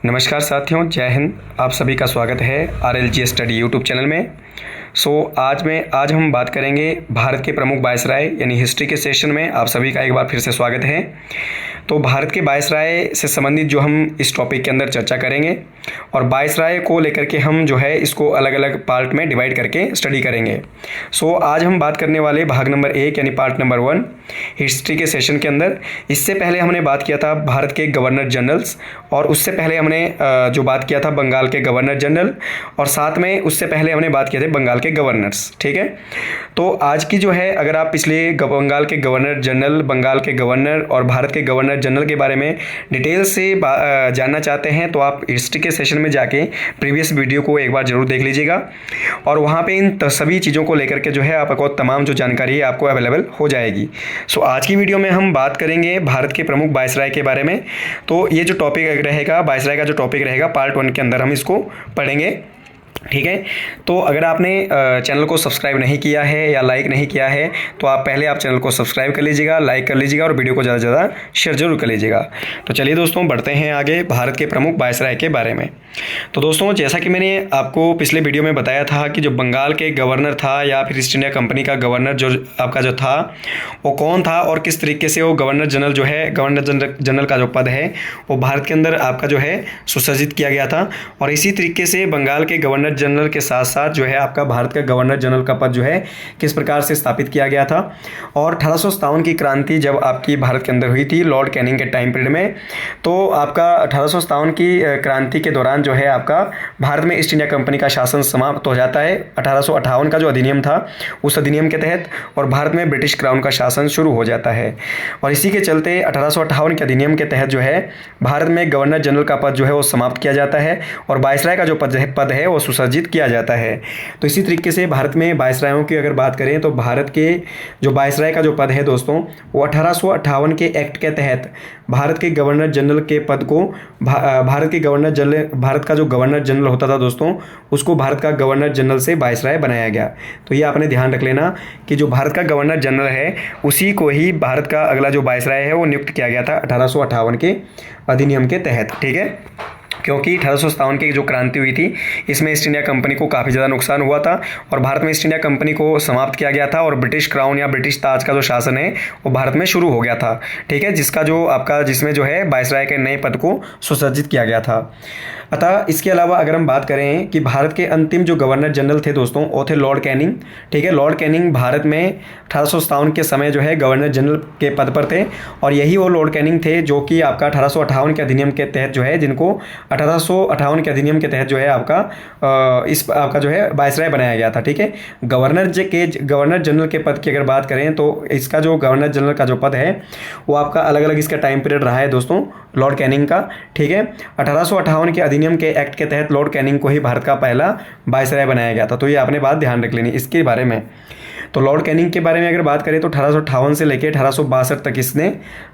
नमस्कार साथियों, जय हिंद। आप सभी का स्वागत है RLG स्टडी यूट्यूब चैनल में। आज हम बात करेंगे भारत के प्रमुख वायसराय यानी हिस्ट्री के सेशन में। आप सभी का एक बार फिर से स्वागत है। तो भारत के वायसराय से संबंधित जो हम इस टॉपिक के अंदर चर्चा करेंगे और वायसराय को लेकर के हम जो है इसको अलग अलग पार्ट में डिवाइड करके स्टडी करेंगे। आज हम बात करने वाले भाग नंबर 1 यानी पार्ट नंबर 1 हिस्ट्री के सेशन के अंदर। इससे पहले हमने बात किया था भारत के गवर्नर जनरल्स, और उससे पहले हमने जो बात किया था बंगाल के गवर्नर जनरल, और साथ में उससे पहले हमने बात किए थे बंगाल के गवर्नर्स। ठीक है, तो आज की जो है, अगर आप पिछले बंगाल के गवर्नर जनरल, बंगाल के गवर्नर और भारत के गवर्नर जनरल के बारे में डिटेल से जानना चाहते हैं तो आप हिस्ट्री के सेशन में जाके प्रीवियस वीडियो को एक बार जरूर देख लीजिएगा, और वहाँ पे इन सभी चीज़ों को लेकर के जो है आपको तमाम जो जानकारी है आपको अवेलेबल हो जाएगी। आज की वीडियो में हम बात करेंगे भारत के प्रमुख वायसराय के बारे में। तो ये जो टॉपिक रहेगा, वायसराय का जो टॉपिक रहेगा, पार्ट 1 के अंदर हम इसको पढ़ेंगे। ठीक है, तो अगर आपने चैनल को सब्सक्राइब नहीं किया है या लाइक नहीं किया है तो आप चैनल को सब्सक्राइब कर लीजिएगा, लाइक कर लीजिएगा और वीडियो को ज़्यादा से ज़्यादा शेयर जरूर कर लीजिएगा। तो चलिए दोस्तों, बढ़ते हैं आगे भारत के प्रमुख वायसराय के बारे में। तो दोस्तों, जैसा कि मैंने आपको पिछले वीडियो में बताया था कि जो बंगाल के गवर्नर था या फिर ईस्ट इंडिया कंपनी का गवर्नर जो आपका जो था वो कौन था और किस तरीके से वो गवर्नर जनरल जो है, गवर्नर जनरल का जो पद है वो भारत के अंदर आपका जो है सुसज्जित किया गया था। और इसी तरीके से बंगाल के गवर्नर जनरल के साथ साथ जो है आपका भारत का गवर्नर जनरल का पद जो है किस प्रकार से स्थापित किया गया था। और 1857 की क्रांति जब आपकी भारत के अंदर हुई थी लॉर्ड कैनिंग के टाइम पीरियड में, तो आपका 1857 की क्रांति के दौरान जो है आपका भारत में ईस्ट इंडिया कंपनी का शासन समाप्त हो जाता है। 1858 का जो अधिनियम था उस अधिनियम के तहत, और भारत में ब्रिटिश क्राउन का शासन शुरू हो जाता है। और इसी के चलते 1858 के अधिनियम के तहत जो है भारत में गवर्नर जनरल का पद जो है वो समाप्त किया जाता है और वायसराय का जो पद है वो सुसज्जित किया जाता है। तो इसी तरीके से भारत में वायसरायों की अगर बात करें तो भारत के जो वायसराय का जो पद है दोस्तों वो 1858 के एक्ट के तहत भारत के गवर्नर जनरल के पद को भारत का जो गवर्नर जनरल होता था दोस्तों उसको भारत का गवर्नर जनरल से वायसराय बनाया गया। तो ये आपने ध्यान रख लेना कि जो भारत का गवर्नर जनरल है उसी को ही भारत का अगला जो वायसराय है वो नियुक्त किया गया था 1858 के अधिनियम के तहत। ठीक है, क्योंकि 1857 की जो क्रांति हुई थी इसमें ईस्ट इंडिया कंपनी को काफ़ी ज़्यादा नुकसान हुआ था और भारत में ईस्ट इंडिया कंपनी को समाप्त किया गया था और ब्रिटिश क्राउन या ब्रिटिश ताज का जो शासन है वो भारत में शुरू हो गया था। ठीक है, जिसमें जो है वायसराय के नए पद को सुसज्जित किया गया था। अतः इसके अलावा अगर हम बात करें कि भारत के अंतिम जो गवर्नर जनरल थे दोस्तों वो थे लॉर्ड कैनिंग। ठीक है, लॉर्ड कैनिंग भारत में 1857 के समय जो है गवर्नर जनरल के पद पर थे, और यही वो लॉर्ड कैनिंग थे जो कि आपका 1858 के अधिनियम के तहत जो है, जिनको 1858 के अधिनियम के तहत जो है आपका जो है वायसराय बनाया गया था। ठीक है, गवर्नर जनरल के पद की अगर बात करें तो इसका जो गवर्नर जनरल का जो पद है वो आपका अलग अलग इसका टाइम पीरियड रहा है दोस्तों लॉर्ड कैनिंग का। ठीक है, 1858 के अधिनियम के एक्ट के तहत लॉर्ड कैनिंग को ही भारत का पहला वायसराय बनाया गया था। तो ये आपने बात ध्यान रख लेनी इसके बारे में। तो लॉर्ड कैनिंग के बारे में अगर बात करें तो 1858 से लेकर 1862 तक इसने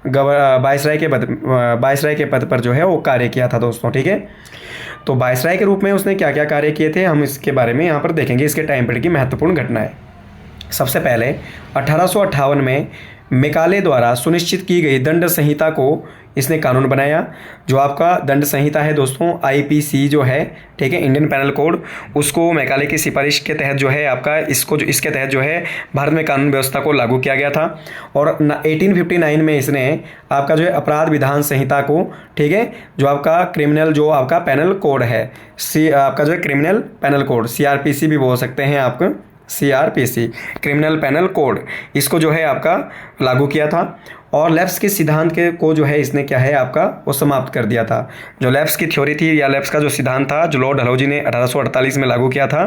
वायसराय के पद पर जो है वो कार्य किया था दोस्तों। ठीक है, तो वायसराय के रूप में उसने क्या क्या कार्य किए थे हम इसके बारे में यहाँ पर देखेंगे, इसके टाइम पीरियड की महत्वपूर्ण घटनाएं। सबसे पहले 1858 में मेकाले द्वारा सुनिश्चित की गई दंड संहिता को इसने कानून बनाया। जो आपका दंड संहिता है दोस्तों IPC जो है, ठीक है, इंडियन पैनल कोड, उसको मेकाले की सिफारिश के तहत जो है आपका इसके तहत जो है भारत में कानून व्यवस्था को लागू किया गया था। और 1859 में इसने आपका जो है अपराध विधान संहिता को, ठीक है, जो आपका क्रिमिनल जो आपका पैनल कोड है, आपका जो है क्रिमिनल पैनल कोड CRPC भी बोल सकते हैं आपको, CRPC क्रिमिनल पैनल कोड, इसको जो है आपका लागू किया था। और लेफ्स के सिद्धांत को जो है इसने क्या है आपका वो समाप्त कर दिया था। जो लेफ्स की थ्योरी थी या लेफ्स का जो सिद्धांत था जो लॉर्ड डलहौजी ने 1848 में लागू किया था,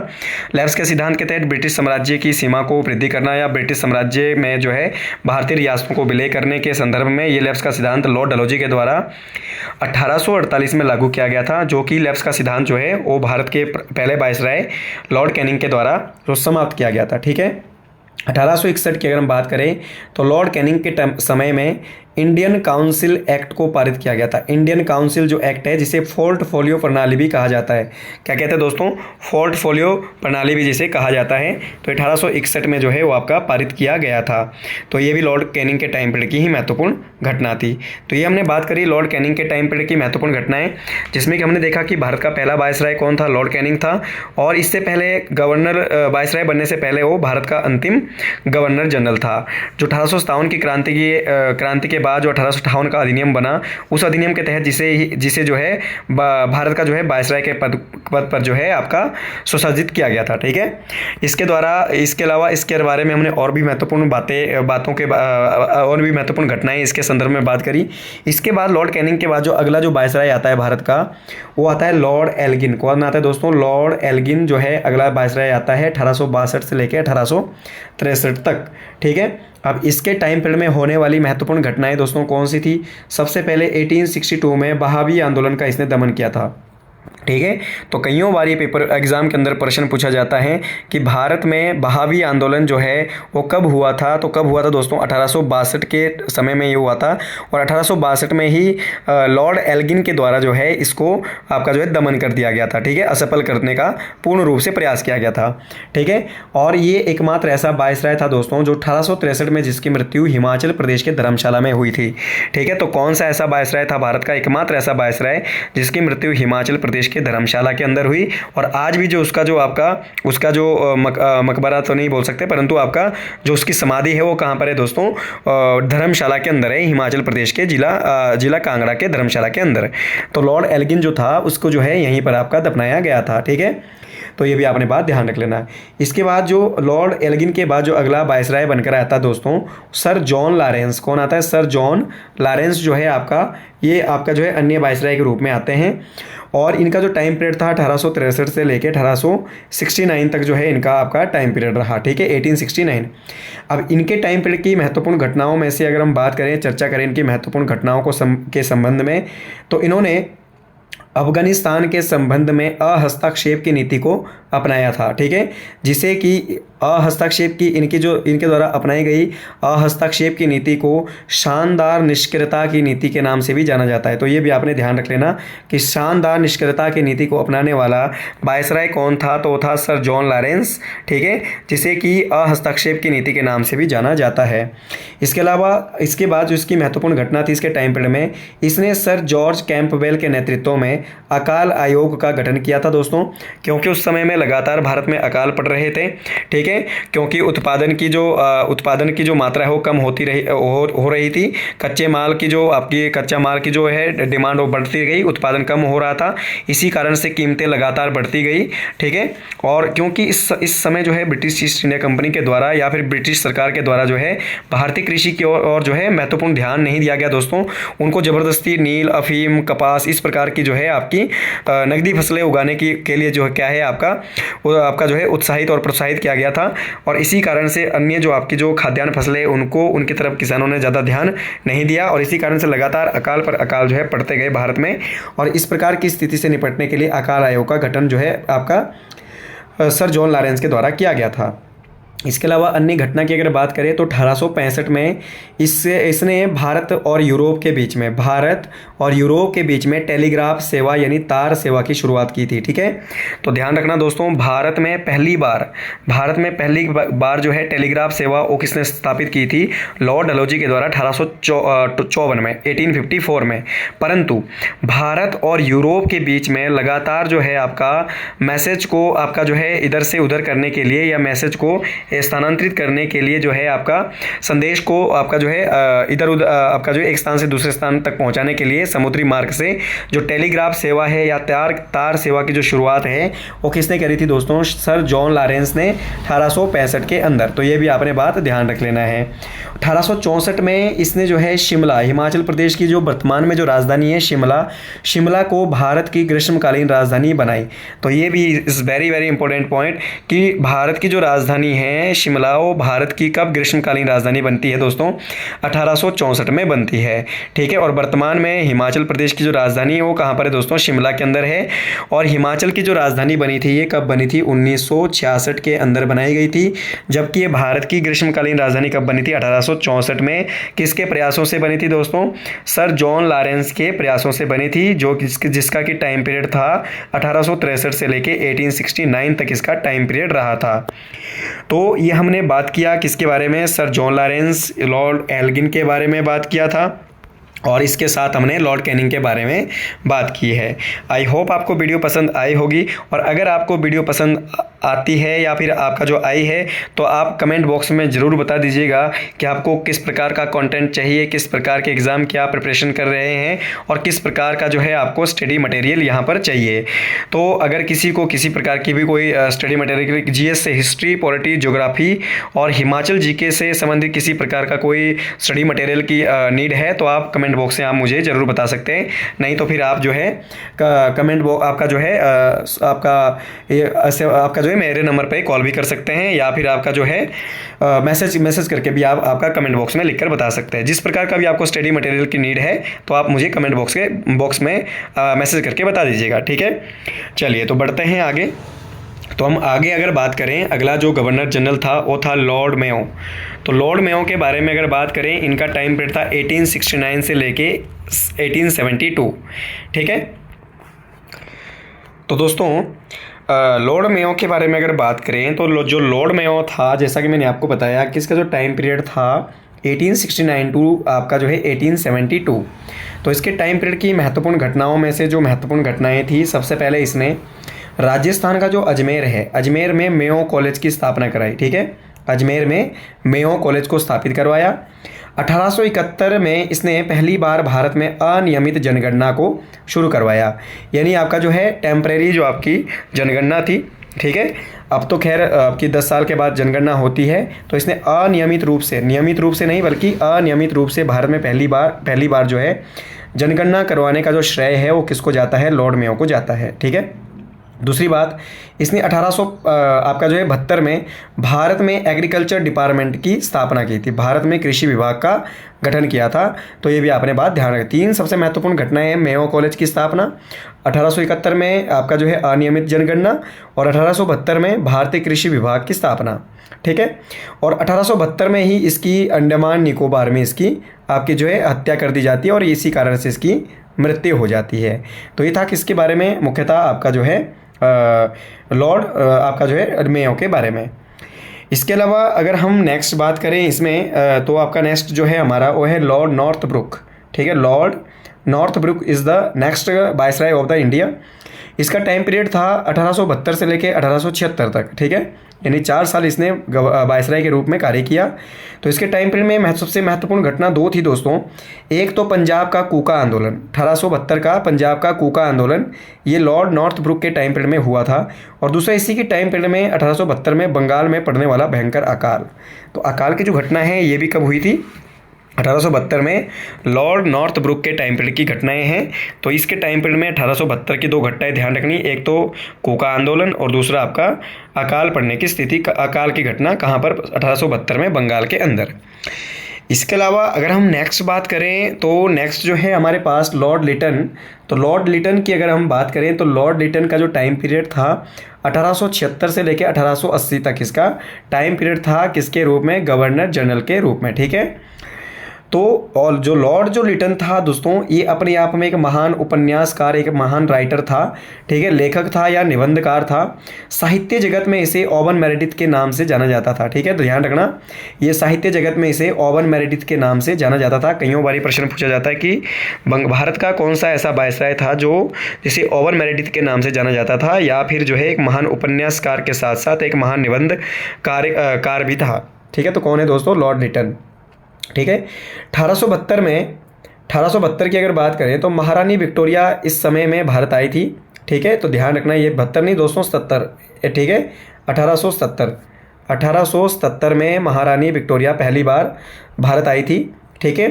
लेफ्स के सिद्धांत के तहत ब्रिटिश साम्राज्य की सीमा को वृद्धि करना या ब्रिटिश साम्राज्य में जो है भारतीय रियासतों को विलय करने के संदर्भ में ये लेफ्स का सिद्धांत लॉर्ड डलहौजी के द्वारा 1848 में लागू किया गया था, जो कि लेफ्स का सिद्धांत जो है वो भारत के पहले वायसराय लॉर्ड कैनिंग के द्वारा जो समाप्त किया गया था। ठीक है, 1861 की अगर हम बात करें तो लॉर्ड कैनिंग के समय में इंडियन काउंसिल एक्ट को पारित किया गया था। इंडियन काउंसिल जो एक्ट है, जिसे पोर्टफोलियो प्रणाली भी कहा जाता है। क्या कहते हैं दोस्तों? पोर्टफोलियो प्रणाली भी जिसे कहा जाता है। तो 1861 में जो है वो आपका पारित किया गया था। तो ये भी लॉर्ड कैनिंग के टाइम पीरियड की ही महत्वपूर्ण घटना थी। तो ये हमने बात करी लॉर्ड कैनिंग के टाइम पीरियड की महत्वपूर्ण घटनाएं, जिसमें कि हमने देखा कि भारत का पहला वायसराय कौन था? लॉर्ड कैनिंग था। और इससे पहले गवर्नर, वायसराय बनने से पहले वो भारत का अंतिम गवर्नर जनरल था। जो 1857 की क्रांति के बाद जो 1858 का अधिनियम बना, उस अधिनियम के तहत जिसे जो है भारत का जो है वायसराय के पद पर जो है आपका सुसज्जित किया गया था। ठीक है, इसके अलावा इसके बारे में हमने और भी महत्वपूर्ण और भी महत्वपूर्ण घटनाएं इसके संदर्भ में बात करी। इसके बाद लॉर्ड कैनिंग के बाद जो अगला जो वायसराय आता है भारत का, वो आता है लॉर्ड एल्गिन। कौन आता है दोस्तों? लॉर्ड एल्गिन जो है अगला वायसराय आता है 1862 से लेकर 1863 तक। ठीक है, अब इसके टाइम पीरियड में होने वाली महत्वपूर्ण घटनाएं दोस्तों कौन सी थी? सबसे पहले 1862 में बहावी आंदोलन का इसने दमन किया था। ठीक है, तो कईयों बार ये पेपर एग्जाम के अंदर प्रश्न पूछा जाता है कि भारत में बहावी आंदोलन जो है वो कब हुआ था? तो कब हुआ था दोस्तों? 1862 के समय में ये हुआ था। और 1862 में ही लॉर्ड एल्गिन के द्वारा जो है इसको आपका जो है दमन कर दिया गया था। ठीक है, असफल करने का पूर्ण रूप से प्रयास किया गया था। ठीक है, और ये एकमात्र ऐसा वायसराय था दोस्तों जो 1863 में जिसकी मृत्यु हिमाचल प्रदेश के धर्मशाला में हुई थी। ठीक है, तो कौन सा ऐसा वायसराय था भारत का? एकमात्र ऐसा वायसराय जिसकी मृत्यु हिमाचल प्रदेश के धर्मशाला के अंदर हुई। और आज भी जो उसका जो मकबरा तो नहीं बोल सकते, परंतु आपका जो उसकी समाधि है वो कहाँ पर है दोस्तों? धर्मशाला के अंदर है, हिमाचल प्रदेश के जिला कांगड़ा के धर्मशाला के अंदर। तो लॉर्ड एल्गिन जो था उसको जो है यहीं पर आपका दफनाया गया था। ठीक है, तो ये भी आपने बात ध्यान रख लेना है। इसके बाद जो लॉर्ड एल्गिन के बाद जो अगला वायसराय बनकर आता है दोस्तों, सर जॉन लॉरेंस। कौन आता है? सर जॉन लॉरेंस जो है ये आपका जो है अन्य वायसराय के रूप में आते हैं। और इनका जो टाइम पीरियड था 1863 से लेकर 1869 तक जो है इनका आपका टाइम पीरियड रहा। ठीक है, 1869। अब इनके टाइम पीरियड की महत्वपूर्ण घटनाओं में से अगर हम बात करें, चर्चा करें इनकी महत्वपूर्ण घटनाओं के संबंध में, तो इन्होंने अफगानिस्तान के संबंध में अहस्तक्षेप की नीति को अपनाया था। ठीक है, जिसे कि अहस्तक्षेप की इनके द्वारा अपनाई गई अहस्तक्षेप की नीति को शानदार निष्क्रियता की नीति के नाम से भी जाना जाता है। तो ये भी आपने ध्यान रख लेना कि शानदार निष्क्रियता की नीति को अपनाने वाला वायसराय कौन था? तो वो था सर जॉन लॉरेंस। ठीक है, जिसे कि अहस्तक्षेप की नीति के नाम से भी जाना जाता है। इसके अलावा इसके बाद जो इसकी महत्वपूर्ण घटना थी इसके टाइम पीरियड में, इसने सर जॉर्ज कैंपबेल के नेतृत्व में अकाल आयोग का गठन किया था दोस्तों, क्योंकि उस समय में लगातार भारत में अकाल पड़ रहे थे। ठीक है, क्योंकि उत्पादन की जो मात्रा है वो कम हो रही थी। कच्चा माल की जो है डिमांड वो बढ़ती गई, उत्पादन कम हो रहा था। इसी कारण से कीमतें लगातार बढ़ती गई। ठीक है, और क्योंकि इस समय जो है ब्रिटिश ईस्ट इंडिया कंपनी के द्वारा या फिर ब्रिटिश सरकार के द्वारा जो है भारतीय कृषि की ओर जो है महत्वपूर्ण ध्यान नहीं दिया गया दोस्तों। उनको ज़बरदस्ती नील, अफीम, कपास इस प्रकार की जो है आपकी नकदी फसलें उगाने के लिए जो है क्या है आपका जो है उत्साहित और प्रोत्साहित किया गया था। और इसी कारण से अन्य जो आपकी जो खाद्यान्न फसलें उनकी तरफ किसानों ने ज़्यादा ध्यान नहीं दिया, और इसी कारण से लगातार अकाल पर अकाल जो है पड़ते गए भारत में। और इस प्रकार की स्थिति से निपटने के लिए अकाल आयोग का गठन जो है आपका सर जॉन लॉरेंस के द्वारा किया गया था। इसके अलावा अन्य घटना की अगर बात करें तो 1865 में इसने भारत और यूरोप के बीच में टेलीग्राफ सेवा यानी तार सेवा की शुरुआत की थी। ठीक है, तो ध्यान रखना दोस्तों, भारत में पहली बार जो है टेलीग्राफ सेवा वो किसने स्थापित की थी? लॉर्ड डलहौजी के द्वारा 1854 में, 1854 में। परंतु भारत और यूरोप के बीच में लगातार जो है आपका मैसेज को आपका जो है इधर से उधर करने के लिए या मैसेज को स्थानांतरित करने के लिए जो है आपका संदेश को आपका जो है इधर उधर आपका जो एक स्थान से दूसरे स्थान तक पहुंचाने के लिए समुद्री मार्ग से जो टेलीग्राफ सेवा है या तार सेवा की जो शुरुआत है वो किसने करी थी दोस्तों? सर जॉन लॉरेंस ने 1865 के अंदर। तो ये भी आपने बात ध्यान रख लेना है। 1864 में इसने जो है शिमला, हिमाचल प्रदेश की जो वर्तमान में जो राजधानी है शिमला को भारत की ग्रीष्मकालीन राजधानी बनाई। तो ये भी is very very important point कि भारत की जो राजधानी है में शिमलाओ भारत की कब ग्रीष्मकालीन राजधानी बनती है दोस्तों? 1864 में बनती है। ठीक है, और वर्तमान में हिमाचल प्रदेश की जो राजधानी है वो कहाँ पर है दोस्तों? शिमला के अंदर है। और हिमाचल की जो राजधानी बनी थी ये कब बनी थी? 1966 के अंदर बनाई गई थी। जबकि ये भारत की ग्रीष्मकालीन राजधानी कब बनी थी? 1864 में। किसके प्रयासों से बनी थी दोस्तों? सर जॉन लॉरेंस के प्रयासों से बनी थी, जो जिसका कि टाइम पीरियड था 1863 से लेके 1869 तक इसका टाइम पीरियड रहा था। तो ये हमने बात किया किसके बारे में? Sir John Lawrence, lord Elgin के बारे में बात किया था, और इसके साथ हमने लॉर्ड कैनिंग के बारे में बात की है। आई होप आपको वीडियो पसंद आई होगी, और अगर आपको वीडियो पसंद आती है या फिर आपका जो आई है तो आप कमेंट बॉक्स में ज़रूर बता दीजिएगा कि आपको किस प्रकार का कंटेंट चाहिए, किस प्रकार के एग्ज़ाम की आप प्रिपरेशन कर रहे हैं, और किस प्रकार का जो है आपको स्टडी मटेरियल यहाँ पर चाहिए। तो अगर किसी को किसी प्रकार की भी कोई स्टडी मटेरियल जीएस से हिस्ट्री, पॉलिटी, ज्योग्राफी और हिमाचल जीके से संबंधित किसी प्रकार का कोई स्टडी मटेरियल की नीड है तो आप कमेंट बॉक्स से आप मुझे ज़रूर बता सकते हैं। नहीं तो फिर आप जो है कमेंट बॉक्स आपका जो है आपका जो है मेरे नंबर पे कॉल भी कर सकते हैं, या फिर आपका जो है मैसेज करके भी आप आपका कमेंट बॉक्स में लिखकर बता सकते हैं। जिस प्रकार का भी आपको स्टडी मटेरियल की नीड है तो आप मुझे कमेंट बॉक्स में मैसेज करके बता दीजिएगा। ठीक है, चलिए तो बढ़ते हैं आगे। तो हम आगे अगर बात करें, अगला जो गवर्नर जनरल था वो था लॉर्ड मेयो। तो लॉर्ड मेयो के बारे में अगर बात करें, इनका टाइम पीरियड था 1869 से लेके 1872। ठीक है, तो दोस्तों लॉर्ड मेयो के बारे में अगर बात करें तो जो लॉर्ड मेयो था, जैसा कि मैंने आपको बताया कि इसका जो टाइम पीरियड था 1869 टू आपका जो है 1872। तो इसके टाइम पीरियड की महत्वपूर्ण घटनाओं में से जो महत्वपूर्ण घटनाएं थी, सबसे पहले इसने राजस्थान का जो अजमेर है, अजमेर में मेयो कॉलेज की स्थापना कराई। ठीक है, अजमेर में मेयो कॉलेज को स्थापित करवाया। 1871 में इसने पहली बार भारत में अनियमित जनगणना को शुरू करवाया, यानी आपका जो है टेम्परेरी जो आपकी जनगणना थी। ठीक है, अब तो खैर आपकी 10 साल के बाद जनगणना होती है, तो इसने अनियमित रूप से, नियमित रूप से नहीं बल्कि अनियमित रूप से भारत में पहली बार जो है जनगणना करवाने का जो श्रेय है वो किसको जाता है? लॉर्ड मेयो को जाता है। ठीक है, दूसरी बात, इसने 1872 में भारत में एग्रीकल्चर डिपार्टमेंट की स्थापना की थी, भारत में कृषि विभाग का गठन किया था। तो ये भी आपने बात ध्यान रखें। 3 सबसे महत्वपूर्ण घटनाएं हैं, मेयो कॉलेज की स्थापना, 1871 में आपका जो है अनियमित जनगणना, और 1872 में भारतीय कृषि विभाग की स्थापना। ठीक है, और 1872 में ही इसकी अंडमान निकोबार में इसकी आपकी जो है हत्या कर दी जाती है, और इसी कारण से इसकी मृत्यु हो जाती है। तो ये था किसके बारे में? मुख्यतः आपका जो है लॉर्ड आपका जो है मेयो के बारे में। इसके अलावा अगर हम नेक्स्ट बात करें इसमें तो आपका नेक्स्ट जो है हमारा वो है लॉर्ड नॉर्थब्रुक। ठीक है, Lord Northbrook is the next viceroy of the India. इसका टाइम पीरियड था 1872 से लेके 1876 तक। ठीक है, यानी 4 साल इसने वायसराय के रूप में कार्य किया। तो इसके टाइम पीरियड में सबसे महत्वपूर्ण घटना 2 थी दोस्तों। एक तो पंजाब का कूका आंदोलन, 1872 का पंजाब का कूका आंदोलन, ये लॉर्ड नॉर्थब्रुक के टाइम पीरियड में हुआ था। और दूसरा इसी के टाइम पीरियड में 1872 में बंगाल में पड़ने वाला भयंकर अकाल। तो अकाल की जो घटना है ये भी कब हुई थी? 1872 में लॉर्ड नॉर्थब्रुक के टाइम पीरियड की घटनाएं हैं। तो इसके टाइम पीरियड में 1872 की 2 घटनाएं ध्यान रखनी, एक तो कोका आंदोलन और दूसरा आपका अकाल पड़ने की स्थिति, अकाल की घटना कहाँ पर? 1872 में बंगाल के अंदर। इसके अलावा अगर हम नेक्स्ट बात करें तो नेक्स्ट जो है हमारे पास लॉर्ड लिटन। तो लॉर्ड लिटन की अगर हम बात करें तो लॉर्ड लिटन का जो टाइम पीरियड था 1876 से लेकर 1880 तक इसका टाइम पीरियड था, किसके रूप में? गवर्नर जनरल के रूप में। ठीक है, तो और जो लॉर्ड जो लिटन था दोस्तों, ये अपने आप में एक महान उपन्यासकार, एक महान राइटर था। ठीक है, लेखक था या निबंधकार था। साहित्य जगत में इसे ओवन मेरेडिथ के नाम से जाना जाता था। ठीक है, तो ध्यान रखना, ये साहित्य जगत में इसे ओवन मेरेडिथ के नाम से जाना जाता था। कईयों बारी प्रश्न पूछा जाता है कि भारत का कौन सा ऐसा वायसराय था जो जिसे ओवन मेरेडिथ के नाम से जाना जाता था, या फिर जो है एक महान उपन्यासकार के साथ साथ एक महान निबंधकार भी था। ठीक है, तो कौन है दोस्तों? लॉर्ड लिटन। ठीक है, 1872 की अगर बात करें तो महारानी विक्टोरिया इस समय में भारत आई थी। ठीक है, तो ध्यान रखना, ये 72 नहीं दोस्तों, 77। ठीक है, 1877 में महारानी विक्टोरिया पहली बार भारत आई थी। ठीक है,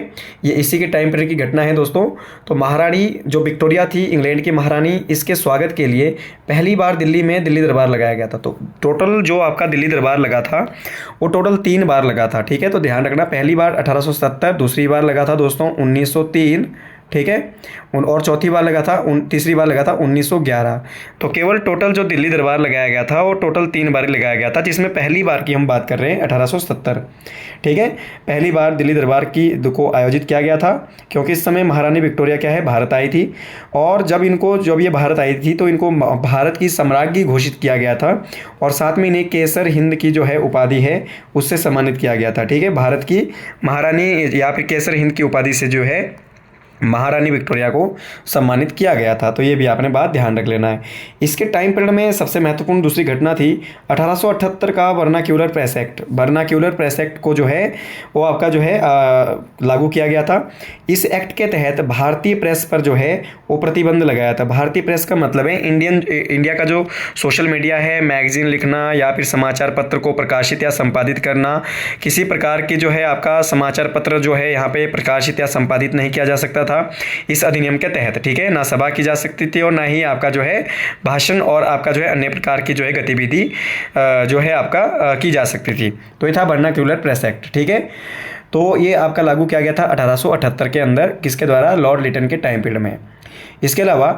ये इसी के टाइम पीरियड की घटना है दोस्तों। तो महारानी जो विक्टोरिया थी, इंग्लैंड की महारानी, इसके स्वागत के लिए पहली बार दिल्ली में दिल्ली दरबार लगाया गया था। तो टोटल जो आपका दिल्ली दरबार लगा था वो टोटल 3 बार लगा था, ठीक है। तो ध्यान रखना, पहली बार 1870, दूसरी बार लगा था दोस्तों 1903, ठीक है, और चौथी बार लगा था तीसरी बार लगा था 1911। तो केवल टोटल जो दिल्ली दरबार लगाया गया था वो टोटल 3 बार लगाया गया था, जिसमें पहली बार की हम बात कर रहे हैं 1870, ठीक है। पहली बार दिल्ली दरबार को आयोजित किया गया था, क्योंकि इस समय महारानी विक्टोरिया क्या है, भारत आई थी। और जब ये भारत आई थी तो इनको भारत की सम्राज्ञी घोषित किया गया था, और साथ में इन्हें केसर हिंद की जो है उपाधि है उससे सम्मानित किया गया था, ठीक है। भारत की महारानी या फिर केसर हिंद की उपाधि से जो है महारानी विक्टोरिया को सम्मानित किया गया था। तो ये भी आपने बात ध्यान रख लेना है। इसके टाइम पीरियड में सबसे महत्वपूर्ण दूसरी घटना थी 1878 का vernacular press act. Vernacular press act को जो है वो आपका जो है लागू किया गया था। इस एक्ट के तहत भारतीय प्रेस पर जो है वो प्रतिबंध लगाया था। भारतीय प्रेस का मतलब है इंडिया का जो सोशल मीडिया है, मैगजीन लिखना या फिर समाचार पत्र को प्रकाशित या संपादित करना, किसी प्रकार की जो है आपका समाचार पत्र जो है यहाँ पे प्रकाशित या संपादित नहीं किया जा सकता था इस अधिनियम के तहत, ठीक है। ना सभा की जा सकती थी और ना ही आपका जो है भाषण और आपका जो है अन्य प्रकार की जो है गतिविधि जो है आपका की जा सकती थी। तो ये था वर्नाक्यूलर प्रेस एक्ट, ठीक है। तो ये आपका लागू किया गया था 1878 के अंदर, किसके द्वारा, लॉर्ड लिटन के टाइम पीरियड में। इसके अलावा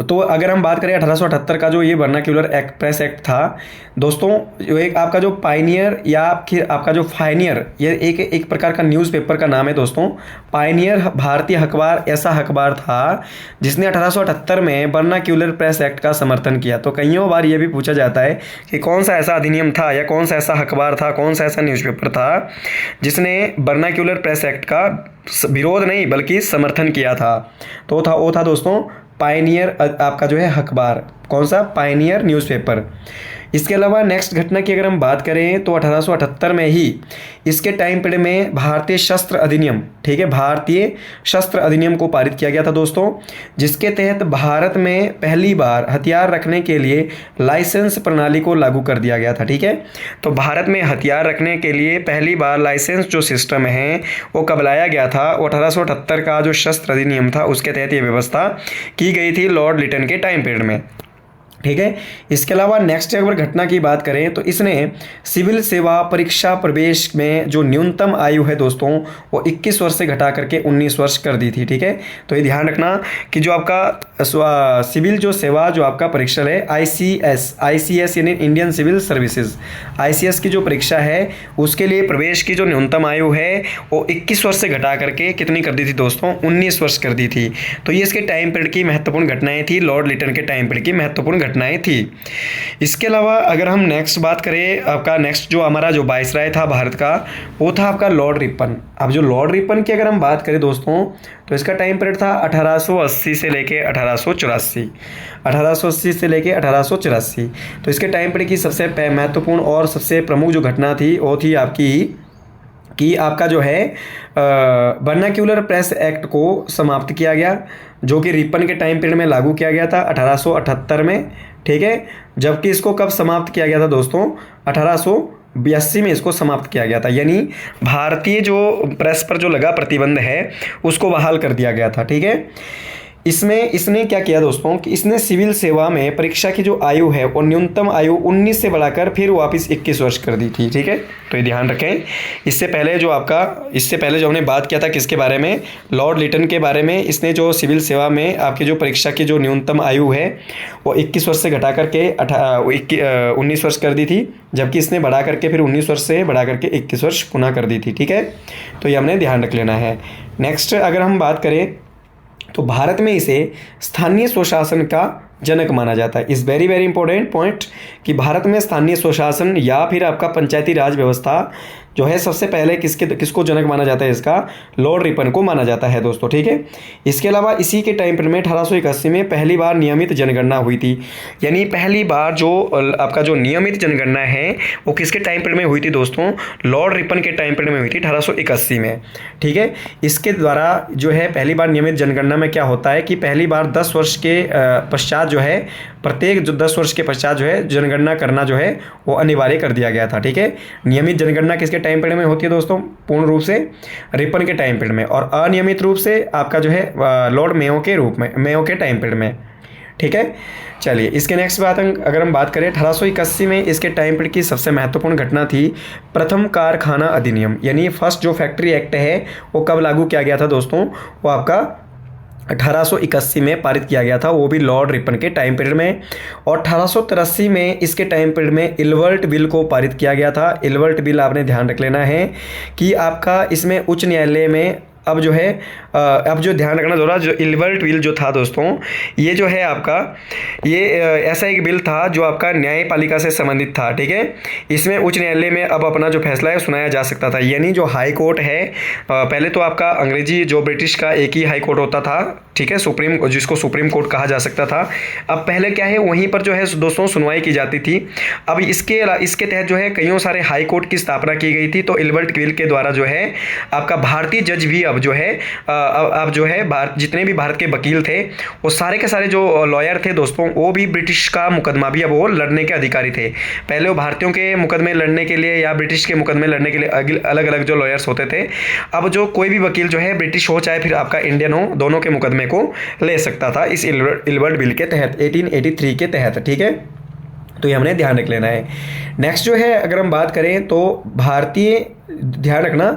तो अगर हम बात करें 1878 का जो ये वर्नाक्यूलर एक्ट प्रेस एक्ट था दोस्तों, जो एक आपका जो पायनियर या फिर आपका जो फाइनियर, ये एक प्रकार का न्यूज़पेपर का नाम है दोस्तों। पायनियर भारतीय अखबार ऐसा अखबार था जिसने 1878 में वर्नाक्यूलर प्रेस एक्ट का समर्थन किया। तो कईयों बार ये भी पूछा जाता है कि कौन सा ऐसा अधिनियम था या कौन सा ऐसा अखबार था, कौन सा ऐसा न्यूज़पेपर था जिसने वर्नाक्यूलर प्रेस एक्ट का विरोध नहीं बल्कि समर्थन किया था। तो वो था दोस्तों पायनियर आपका जो है अखबार। कौन सा, पायनियर न्यूज़पेपर। इसके अलावा नेक्स्ट घटना की अगर हम बात करें तो 1878 में ही इसके टाइम पीरियड में भारतीय शस्त्र अधिनियम, ठीक है, भारतीय शस्त्र अधिनियम को पारित किया गया था दोस्तों, जिसके तहत भारत में पहली बार हथियार रखने के लिए लाइसेंस प्रणाली को लागू कर दिया गया था, ठीक है। तो भारत में हथियार रखने के लिए पहली बार लाइसेंस जो सिस्टम है वो कब लाया गया था, वो 1878 का जो शस्त्र अधिनियम था उसके तहत ये व्यवस्था की गई थी लॉर्ड लिटन के टाइम पीरियड में, ठीक है। इसके अलावा नेक्स्ट अगर घटना की बात करें तो इसने सिविल सेवा परीक्षा प्रवेश में जो न्यूनतम आयु है दोस्तों वो 21 वर्ष से घटा करके 19 वर्ष कर दी थी, ठीक है। तो ये ध्यान रखना कि जो आपका सिविल जो सेवा जो आपका परीक्षा है ICS यानी इंडियन सिविल सर्विसेज, ICS की जो परीक्षा है उसके लिए प्रवेश की जो न्यूनतम आयु है वो 21 वर्ष से घटा करके कितनी कर दी थी दोस्तों, 19 वर्ष कर दी थी। तो ये इसके टाइम पीरियड की महत्वपूर्ण घटनाएं थी, लॉर्ड लिटन के टाइम पीरियड की महत्वपूर्ण घटनाएं थी। इसके अलावा अगर हम नेक्स्ट बात करें, आपका नेक्स्ट जो हमारा जो वाइसराय था भारत का वो था आपका लॉर्ड रिपन। अब जो लॉर्ड रिपन की अगर हम बात करें दोस्तों तो इसका टाइम पीरियड था 1880 से लेके 1884, 1880 से लेके 1884। तो इसके टाइम पीरियड की सबसे महत्वपूर्ण और सबसे प्रमुख जो घटना थी वो थी आपकी कि आपका जो है वर्नाक्यूलर प्रेस एक्ट को समाप्त किया गया, जो कि रिपन के टाइम पीरियड में लागू किया गया था 1878 में, ठीक है। जबकि इसको कब समाप्त किया गया था दोस्तों, 1882 में इसको समाप्त किया गया था। यानी भारतीय जो प्रेस पर जो लगा प्रतिबंध है उसको बहाल कर दिया गया था, ठीक है। इसमें इसने क्या किया दोस्तों कि इसने सिविल सेवा में परीक्षा की जो आयु है वो न्यूनतम आयु 19 से बढ़ाकर फिर वापस 21 वर्ष कर दी थी, ठीक है। तो ये ध्यान रखें। इससे पहले जो हमने बात किया था किसके बारे में, लॉर्ड लिटन के बारे में। इसने जो सिविल सेवा में आपकी जो परीक्षा की जो न्यूनतम आयु है वो 21 वर्ष से घटा करके 19 वर्ष कर दी थी, जबकि इसने बढ़ा करके फिर 19 वर्ष से बढ़ा करके 21 वर्ष पुनः कर दी थी, ठीक है। तो ये हमने ध्यान रख लेना है। नेक्स्ट अगर हम बात करें तो भारत में इसे स्थानीय स्वशासन का जनक माना जाता है। इस वेरी वेरी इंपॉर्टेंट पॉइंट कि भारत में स्थानीय स्वशासन या फिर आपका पंचायती राज व्यवस्था जो है सबसे पहले किसको जनक माना जाता है, इसका लॉर्ड रिपन को माना जाता है दोस्तों, ठीक है। इसके अलावा इसी के टाइम पीरियड में 1881 में पहली बार नियमित जनगणना हुई थी। यानी पहली बार जो आपका जो नियमित जनगणना है वो किसके टाइम पीरियड में हुई थी दोस्तों, लॉर्ड रिपन के टाइम पीरियड में हुई थी 1881 में, ठीक है। इसके द्वारा जो है पहली बार नियमित जनगणना में क्या होता है कि पहली बार 10 वर्ष के पश्चात जो है प्रत्येक जो 10 वर्ष के पश्चात जो है जनगणना करना जो है वो अनिवार्य कर दिया गया था। ठीक है, नियमित जनगणना किसके टाइम पीरियड में होती है दोस्तों? पूर्ण रूप से रिपन के टाइम पीरियड में, और अनियमित रूप से आपका जो है लॉर्ड मेयो के रूप में, मेयो के टाइम पीरियड में। ठीक है, चलिए इसके नेक्स्ट बात अगर हम बात करें 1881 में इसके टाइम पीरियड की सबसे महत्वपूर्ण घटना थी प्रथम कारखाना अधिनियम, यानी फर्स्ट जो फैक्ट्री एक्ट है वो कब लागू किया गया था दोस्तों? वो आपका 1881 में पारित किया गया था, वो भी लॉर्ड रिपन के टाइम पीरियड में। और 1883 में इसके टाइम पीरियड में इल्बर्ट बिल को पारित किया गया था। इल्बर्ट बिल आपने ध्यान रख लेना है कि आपका इसमें उच्च न्यायालय में अब जो है अब जो ध्यान रखना जरूरी, जो इल्बर्ट बिल जो था दोस्तों, ये जो है आपका ये ऐसा एक बिल था जो आपका न्यायपालिका से संबंधित था। ठीक है, इसमें उच्च न्यायालय में अब अपना जो फैसला है सुनाया जा सकता था, यानी जो हाई कोर्ट है पहले तो आपका अंग्रेजी जो ब्रिटिश का एक ही हाई कोर्ट होता था। ठीक है, सुप्रीम, जिसको सुप्रीम कोर्ट कहा जा सकता था। अब पहले क्या है, वहीं पर जो है दोस्तों सुनवाई की जाती थी। अब इसके तहत जो है कईयों सारे हाई कोर्ट की स्थापना की गई थी। तो इल्बर्ट बिल के द्वारा जो है आपका भारतीय जज भी अब जो है अब जो है जितने भी भारत के वकील थे वो सारे के सारे जो लॉयर थे दोस्तों, वो भी ब्रिटिश का मुकदमा भी अब वो लड़ने के अधिकारी थे। पहले वो भारतीयों के मुकदमे लड़ने के लिए या ब्रिटिश के मुकदमे लड़ने के लिए अलग अलग जो लॉयर्स होते थे। अब जो कोई भी वकील जो है ब्रिटिश हो चाहे फिर आपका इंडियन हो, दोनों के मुकदमे को ले सकता था इस इल्बर्ट बिल के तहत 1883 के तहत। ठीक है, तो ये हमने ध्यान रख लेना है। नेक्स्ट जो है अगर हम बात करें तो भारतीय, ध्यान रखना,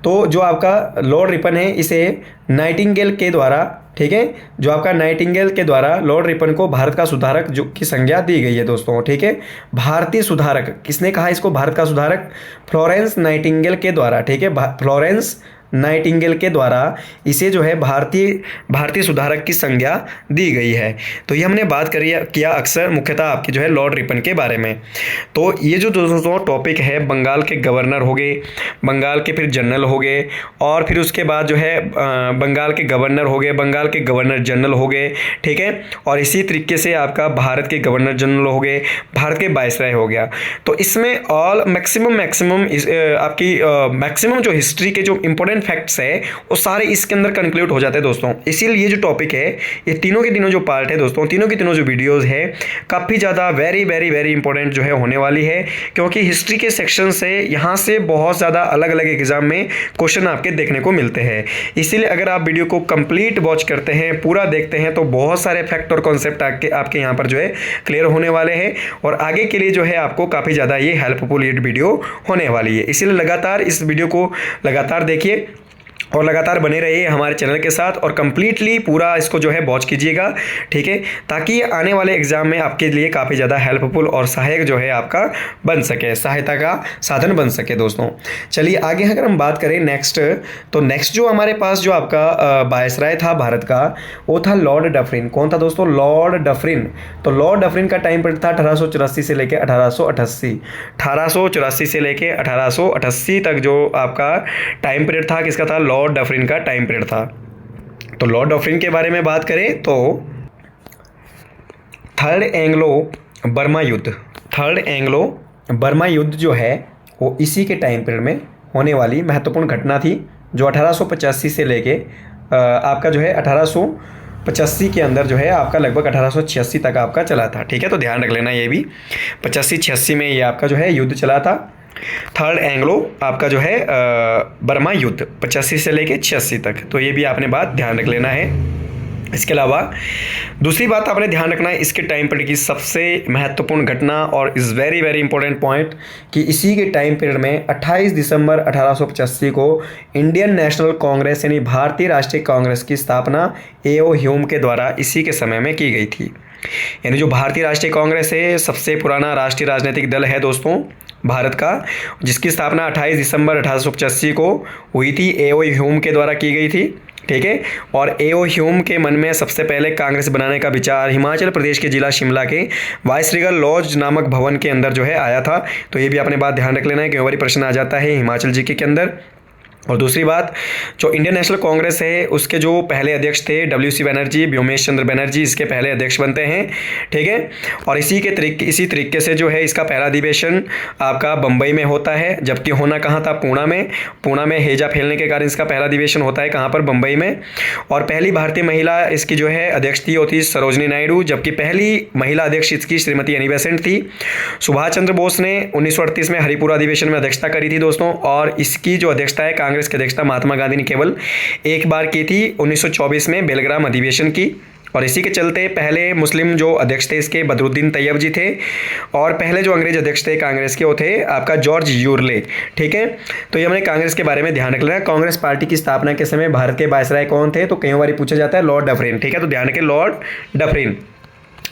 तो जो आपका लॉर्ड रिपन है इसे नाइटिंगेल के द्वारा, ठीक है, जो आपका नाइटिंगेल के द्वारा लॉर्ड रिपन को भारत का सुधारक जो की संज्ञा दी गई है दोस्तों। ठीक है, भारतीय सुधारक, किसने कहा इसको भारत का सुधारक? फ्लोरेंस नाइटिंगेल के द्वारा। ठीक है, फ्लोरेंस नाइटिंगेल के द्वारा इसे जो है भारतीय सुधारक की संज्ञा दी गई है। तो ये हमने बात करी किया अक्सर मुख्यतः आपके जो है लॉर्ड रिपन के बारे में। तो ये जो दोस्तों टॉपिक है, बंगाल के गवर्नर हो गए, बंगाल के फिर जनरल हो गए, और फिर उसके बाद जो है बंगाल के गवर्नर हो गए, बंगाल के गवर्नर जनरल हो गए। ठीक है, और इसी तरीके से आपका भारत के गवर्नर जनरल हो गए, भारत के वाइसराय हो गया। तो इसमें ऑल मैक्सिमम आपकी मैक्सिमम जो हिस्ट्री के जो इंपॉर्टेंट फैक्ट्स है वो सारे इसके अंदर कंक्लूड हो जाते हैं दोस्तों। इसीलिए ये जो टॉपिक है, ये तीनों के तीनों जो पार्ट है दोस्तों, तीनों की तीनों जो वीडियोस है काफ़ी ज़्यादा वेरी वेरी वेरी इंपॉर्टेंट जो है होने वाली है, क्योंकि हिस्ट्री के सेक्शन से यहाँ से बहुत ज़्यादा अलग अलग एग्जाम में क्वेश्चन आपके देखने को मिलते हैं। इसीलिए अगर आप वीडियो को कंप्लीट वॉच करते हैं, पूरा देखते हैं, तो बहुत सारे फैक्ट और कॉन्सेप्ट आपके यहाँ पर जो है क्लियर होने वाले हैं, और आगे के लिए जो है आपको काफ़ी ज़्यादा ये हेल्पफुल ये वीडियो होने वाली है। इसीलिए लगातार इस वीडियो को लगातार देखिए और लगातार बने रहिए हमारे चैनल के साथ, और कंप्लीटली पूरा इसको जो है वॉच कीजिएगा। ठीक है, ताकि आने वाले एग्जाम में आपके लिए काफ़ी ज़्यादा हेल्पफुल और सहायक जो है आपका बन सके, सहायता का साधन बन सके दोस्तों। चलिए आगे अगर हम बात करें नेक्स्ट, तो नेक्स्ट जो हमारे पास जो आपका वायसराय था भारत का, वो था लॉर्ड डफरिन। कौन था दोस्तों? Lord Dufferin. तो लॉर्ड डफरिन का टाइम पीरियड था 1884 से लेकर 1888, 1884 से लेकर 1888 तक जो आपका टाइम पीरियड था, किसका था? लॉर्ड डफरिन का टाइम पीरियड था। तो लॉर्ड डफरिन के बारे में बात करें तो थर्ड एंग्लो बर्मा युद्ध जो है वो इसी के टाइम पीरियड में होने वाली महत्वपूर्ण घटना थी, जो 1885 से लेके आपका जो है 1885 के अंदर जो है आपका लगभग 1886 तक आपका चला था। ठीक है, तो ध्यान रख लेना, ये भी 85-86 में ये आपका जो है युद्ध चला था। थर्ड एंग्लो आपका जो है बर्मा युद्ध 85 से लेके 86 तक, तो ये भी आपने बात ध्यान रख लेना है। इसके अलावा दूसरी बात आपने ध्यान रखना है इसके टाइम पीरियड की सबसे महत्वपूर्ण घटना, और is very very important point, कि इसी के टाइम पीरियड में 28 दिसंबर 1885 को इंडियन नेशनल कांग्रेस यानी भारतीय राष्ट्रीय कांग्रेस की स्थापना ए.ओ. ह्यूम के द्वारा इसी के समय में की गई थी। यानी जो भारतीय राष्ट्रीय कांग्रेस है सबसे पुराना राष्ट्रीय राजनीतिक दल है दोस्तों भारत का, जिसकी स्थापना 28 दिसंबर 1885 को हुई थी, ए.ओ. ह्यूम के द्वारा की गई थी। ठीक है, और ए.ओ. ह्यूम के मन में सबसे पहले कांग्रेस बनाने का विचार हिमाचल प्रदेश के जिला शिमला के वाइसरीगल लॉज नामक भवन के अंदर जो है आया था। तो ये भी आपने बात ध्यान रख लेना है, कई बार प्रश्न आ जाता है हिमाचल जीके के अंदर। और दूसरी बात, जो इंडियन नेशनल कांग्रेस है उसके जो पहले अध्यक्ष थे WC बनर्जी, व्योमेश चंद्र बनर्जी इसके पहले अध्यक्ष बनते हैं, ठीक है। और इसी तरीके से जो है इसका पहला अधिवेशन आपका बम्बई में होता है, जबकि होना कहाँ था, पूना में हैजा फैलने के कारण इसका पहला अधिवेशन होता है कहाँ पर, बम्बई में। और पहली भारतीय महिला इसकी जो है अध्यक्ष थी वो थी सरोजनी नायडू, जबकि पहली महिला अध्यक्ष इसकी श्रीमती एनी बेसेंट थी। सुभाष चंद्र बोस ने 1938 में हरिपुरा अधिवेशन में अध्यक्षता करी थी दोस्तों, और इसकी जो अध्यक्षता है कांग्रेस की अध्यक्षता महात्मा गांधी ने केवल एक बार की थी 1924 में बेलग्राम अधिवेशन की। और इसी के चलते पहले मुस्लिम जो अध्यक्ष थे इसके बदरुद्दीन तैयब जी थे, और पहले जो अंग्रेज अध्यक्ष थे कांग्रेस के वो थे आपका जॉर्ज यूरले, ठीक है। तो ये हमने कांग्रेस के बारे में ध्यान रख लेना। कांग्रेस पार्टी की स्थापना के समय भारत के वायसराय कौन थे, तो कई बार पूछा जाता है लॉर्ड डफरिन, ठीक है, तो ध्यान रखें लॉर्ड डफरिन।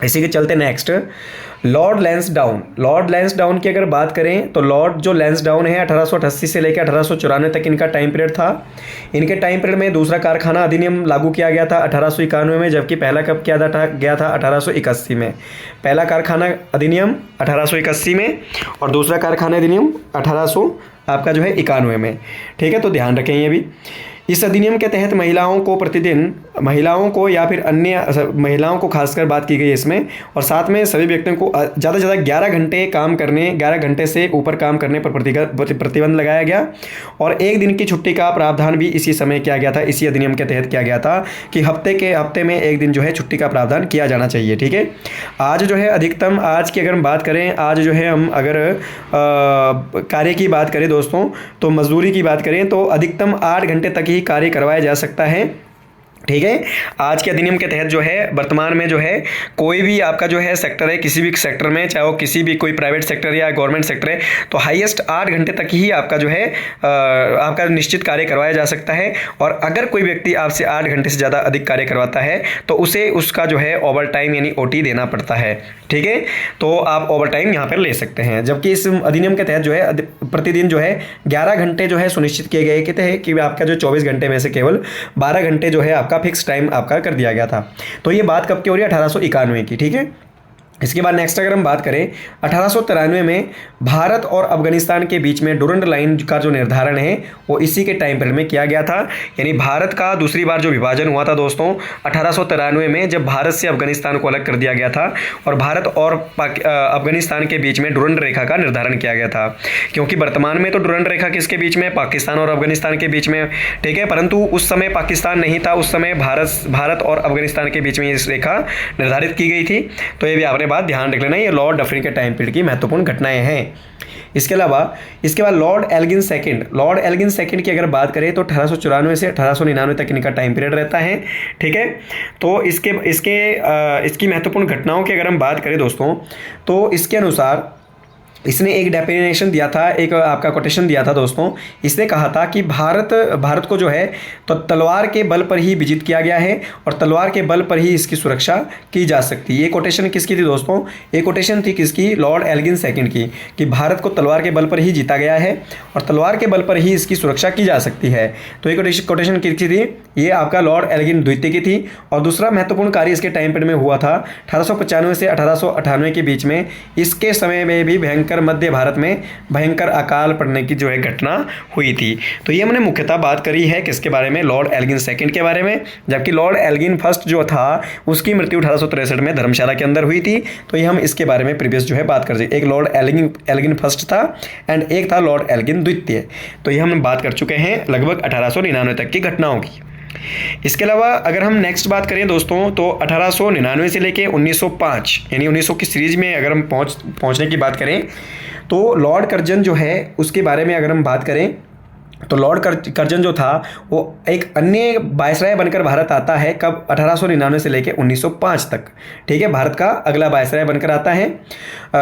इसी के चलते नेक्स्ट लॉर्ड लैंसडाउन की अगर बात करें तो लॉर्ड जो लैंसडाउन है 1888 से लेकर 1894 तक इनका टाइम पीरियड था। इनके टाइम पीरियड में दूसरा कारखाना अधिनियम लागू किया गया था 1891 में, जबकि पहला कब किया गया था 1881 में। पहला कारखाना अधिनियम 1881 में और दूसरा कारखाना अधिनियम 1800 आपका जो है 91 में, ठीक है, तो ध्यान रखें ये भी। इस अधिनियम के तहत महिलाओं को या फिर अन्य महिलाओं को खासकर बात की गई है इसमें, और साथ में सभी व्यक्तियों को ज़्यादा से ज़्यादा 11 घंटे से ऊपर काम करने पर प्रतिबंध लगाया गया। और एक दिन की छुट्टी का प्रावधान भी इसी समय किया गया था, इसी अधिनियम के तहत किया गया था कि हफ्ते में एक दिन जो है छुट्टी का प्रावधान किया जाना चाहिए, ठीक है। आज जो है अधिकतम, आज की अगर हम बात करें, आज जो है हम अगर कार्य की बात करें दोस्तों, तो मजदूरी की बात करें तो अधिकतम 8 घंटे तक ही कार्य करवाया जा सकता है, ठीक है। आज के अधिनियम के तहत जो है वर्तमान में जो है कोई भी आपका जो है सेक्टर है, किसी भी सेक्टर में, चाहे वो किसी भी कोई प्राइवेट सेक्टर या गवर्नमेंट सेक्टर है, तो हाईएस्ट 8 घंटे तक ही आपका जो है आपका निश्चित कार्य करवाया जा सकता है। और अगर कोई व्यक्ति आपसे 8 घंटे से ज़्यादा अधिक कार्य करवाता है तो उसे उसका जो है ओवर टाइम यानी OT देना पड़ता है, ठीक है। तो आप ओवर टाइम यहाँ पर ले सकते हैं, जबकि इस अधिनियम के तहत जो है प्रतिदिन जो है 11 घंटे जो है सुनिश्चित किए गए थे कि आपका जो 24 घंटे में से केवल 12 घंटे जो है आपका फिक्स टाइम आपका कर दिया गया था। तो ये बात कब की हो रही है, 1891 की, ठीक है। इसके बाद नेक्स्ट अगर हम बात करें 1893 में भारत और अफगानिस्तान के बीच में डुरंड लाइन का जो निर्धारण है वो इसी के टाइम पीरियड में किया गया था। यानी भारत का दूसरी बार जो विभाजन हुआ था दोस्तों 1893 में, जब भारत से अफगानिस्तान को अलग कर दिया गया था और भारत और अफगानिस्तान के बीच में डुरंड रेखा का निर्धारण किया गया था। क्योंकि वर्तमान में तो डुरंड रेखा किसके बीच में, पाकिस्तान और अफगानिस्तान के बीच में, ठीक है, परंतु उस समय पाकिस्तान नहीं था, उस समय भारत और अफगानिस्तान के बीच में इस रेखा निर्धारित की गई थी। तो ये भी आपने बात ध्यान रख लेना, ये लॉर्ड डफरिन के टाइम पीरियड की महत्वपूर्ण घटनाएं हैं। इसके बाद लॉर्ड एल्गिन सेकंड की अगर बात करें तो 1894 से 1899 तक इनका टाइम पीरियड रहता है, ठीक है। तो इसकी महत्वपूर्ण घटनाओं की अगर हम बात करें दोस्तों, तो इसके अनुसार इसने एक डेफिनेशन दिया था, एक आपका कोटेशन दिया था दोस्तों। इसने कहा था कि भारत को जो है तो तलवार के बल पर ही विजित किया गया है और तलवार के बल पर ही इसकी सुरक्षा की जा सकती है। ये कोटेशन किसकी थी दोस्तों, ये कोटेशन थी किसकी, लॉर्ड एल्गिन सेकंड की, कि भारत को तलवार के बल पर ही जीता गया है और तलवार के बल पर ही इसकी सुरक्षा की जा सकती है। तो ये कोटेशन किसकी थी, ये आपका लॉर्ड एल्गिन द्वितीय की थी। और दूसरा महत्वपूर्ण कार्य इसके टाइम पीरियड में हुआ था 1895 से 1898 के बीच में। इसके समय में भी मध्य भारत में भयंकर अकाल पड़ने की जो है घटना हुई थी। तो ये हमने मुख्यतः बात करी है किसके बारे में, लॉर्ड एल्गिन सेकंड के बारे में, जबकि लॉर्ड एल्गिन फर्स्ट जो था उसकी मृत्यु 1863 में धर्मशाला के अंदर हुई थी। तो ये हम इसके बारे में प्रीवियस जो है बात कर सकते, एक लॉर्ड एल्गिन फर्स्ट था एंड एक था लॉर्ड एल्गिन द्वितीय। तो ये हम बात कर चुके हैं लगभग 1899 तक की घटनाओं की। इसके अलावा अगर हम नेक्स्ट बात करें दोस्तों तो 1899 से लेके 1905 यानी 1900 की सीरीज में अगर हम पहुंचने की बात करें तो लॉर्ड कर्जन जो है उसके बारे में अगर हम बात करें तो लॉर्ड कर्जन जो था वो एक अन्य वायसराय बनकर भारत आता है, कब, 1899 से लेकर 1905 तक, ठीक है। भारत का अगला वायसराय बनकर आता है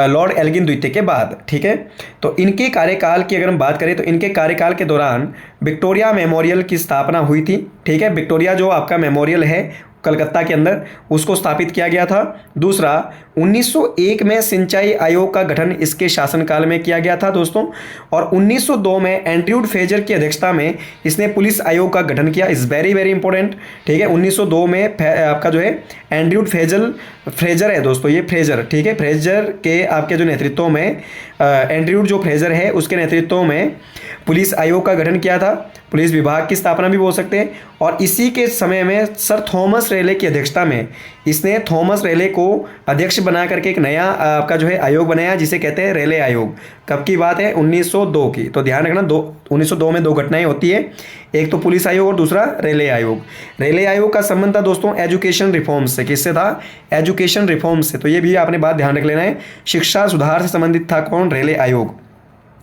लॉर्ड एल्गिन द्वितीय के बाद, ठीक है। तो इनके कार्यकाल की अगर हम बात करें तो इनके कार्यकाल के दौरान विक्टोरिया मेमोरियल की स्थापना हुई थी, ठीक है। विक्टोरिया जो आपका मेमोरियल है कलकत्ता के अंदर, उसको स्थापित किया गया था। दूसरा 1901 में सिंचाई आयोग का गठन इसके शासनकाल में किया गया था दोस्तों। और 1902 में एंड्रयू फ्रेजर की अध्यक्षता में इसने पुलिस आयोग का गठन किया। इज़ वेरी वेरी इंपॉर्टेंट, ठीक है। 1902 में आपका जो है एंड्रयू फ्रेजर है दोस्तों, ये फ्रेजर, ठीक है। फ्रेजर के आपके जो नेतृत्व में एंड्रयू जो फ्रेजर है उसके नेतृत्व में पुलिस आयोग का गठन किया था, पुलिस विभाग की स्थापना भी बोल सकते हैं। और इसी के समय में सर थॉमस रेले की अध्यक्षता में इसने थॉमस रेले को अध्यक्ष बना करके एक नया आपका जो है आयोग बनाया जिसे कहते हैं रेले आयोग। कब की बात है? 1902 की। तो ध्यान रखना 1902 में दो घटनाएं होती है, एक तो पुलिस आयोग और दूसरा रेले आयोग। रेले आयोग का संबंध था दोस्तों एजुकेशन रिफॉर्म्स से। किससे था? एजुकेशन रिफॉर्म्स से। तो ये भी आपने बात ध्यान रख लेना है, शिक्षा सुधार से संबंधित था कौन? रेले आयोग,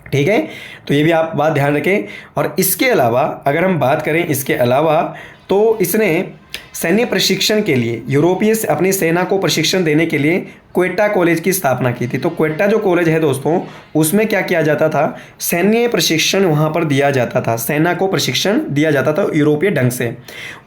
ठीक है। तो ये भी आप बात ध्यान रखें। और इसके अलावा अगर हम बात करें इसके अलावा तो इसने सैन्य प्रशिक्षण के लिए यूरोपीय अपनी सेना को प्रशिक्षण देने के लिए क्वेटा कॉलेज की स्थापना की थी। तो क्वेटा जो कॉलेज है दोस्तों उसमें क्या किया जाता था? सैन्य प्रशिक्षण वहाँ पर दिया जाता था, सेना को प्रशिक्षण दिया जाता था यूरोपीय ढंग से।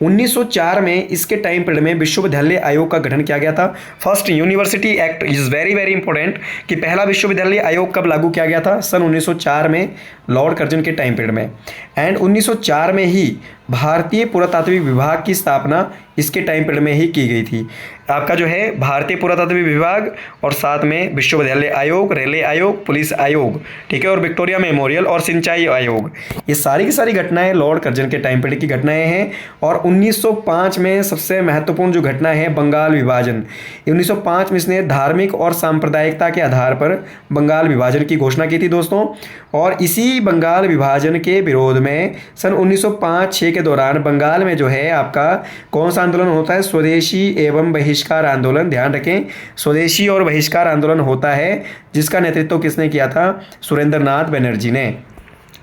1904 में इसके टाइम पीरियड में विश्वविद्यालय आयोग का गठन किया गया था। First university act is very very important कि पहला विश्वविद्यालय आयोग कब लागू किया गया था? सन 1904 में, लॉर्ड कर्जन के टाइम पीरियड में। एंड 1904 में ही भारतीय पुरातात्विक विभाग की स्थापना इसके टाइम पीरियड में ही की गई थी। आपका जो है भारतीय पुरातात्विक विभाग और साथ में विश्वविद्यालय आयोग, रेले आयोग, पुलिस आयोग, ठीक है, और विक्टोरिया मेमोरियल और सिंचाई आयोग, ये सारी की सारी घटनाएं लॉर्ड कर्जन के टाइम पीरियड की घटनाएं हैं। और 1905 में सबसे महत्वपूर्ण जो घटना है बंगाल विभाजन। 1905 में इसने धार्मिक और सांप्रदायिकता के आधार पर बंगाल विभाजन की घोषणा की थी दोस्तों। और इसी बंगाल विभाजन के विरोध में सन 1905-06 के दौरान बंगाल में जो है आपका कौन सा आंदोलन होता है? स्वदेशी एवं बहिष्कार आंदोलन। ध्यान रखें, स्वदेशी और बहिष्कार आंदोलन होता है जिसका नेतृत्व किसने किया था? सुरेंद्रनाथ बनर्जी ने।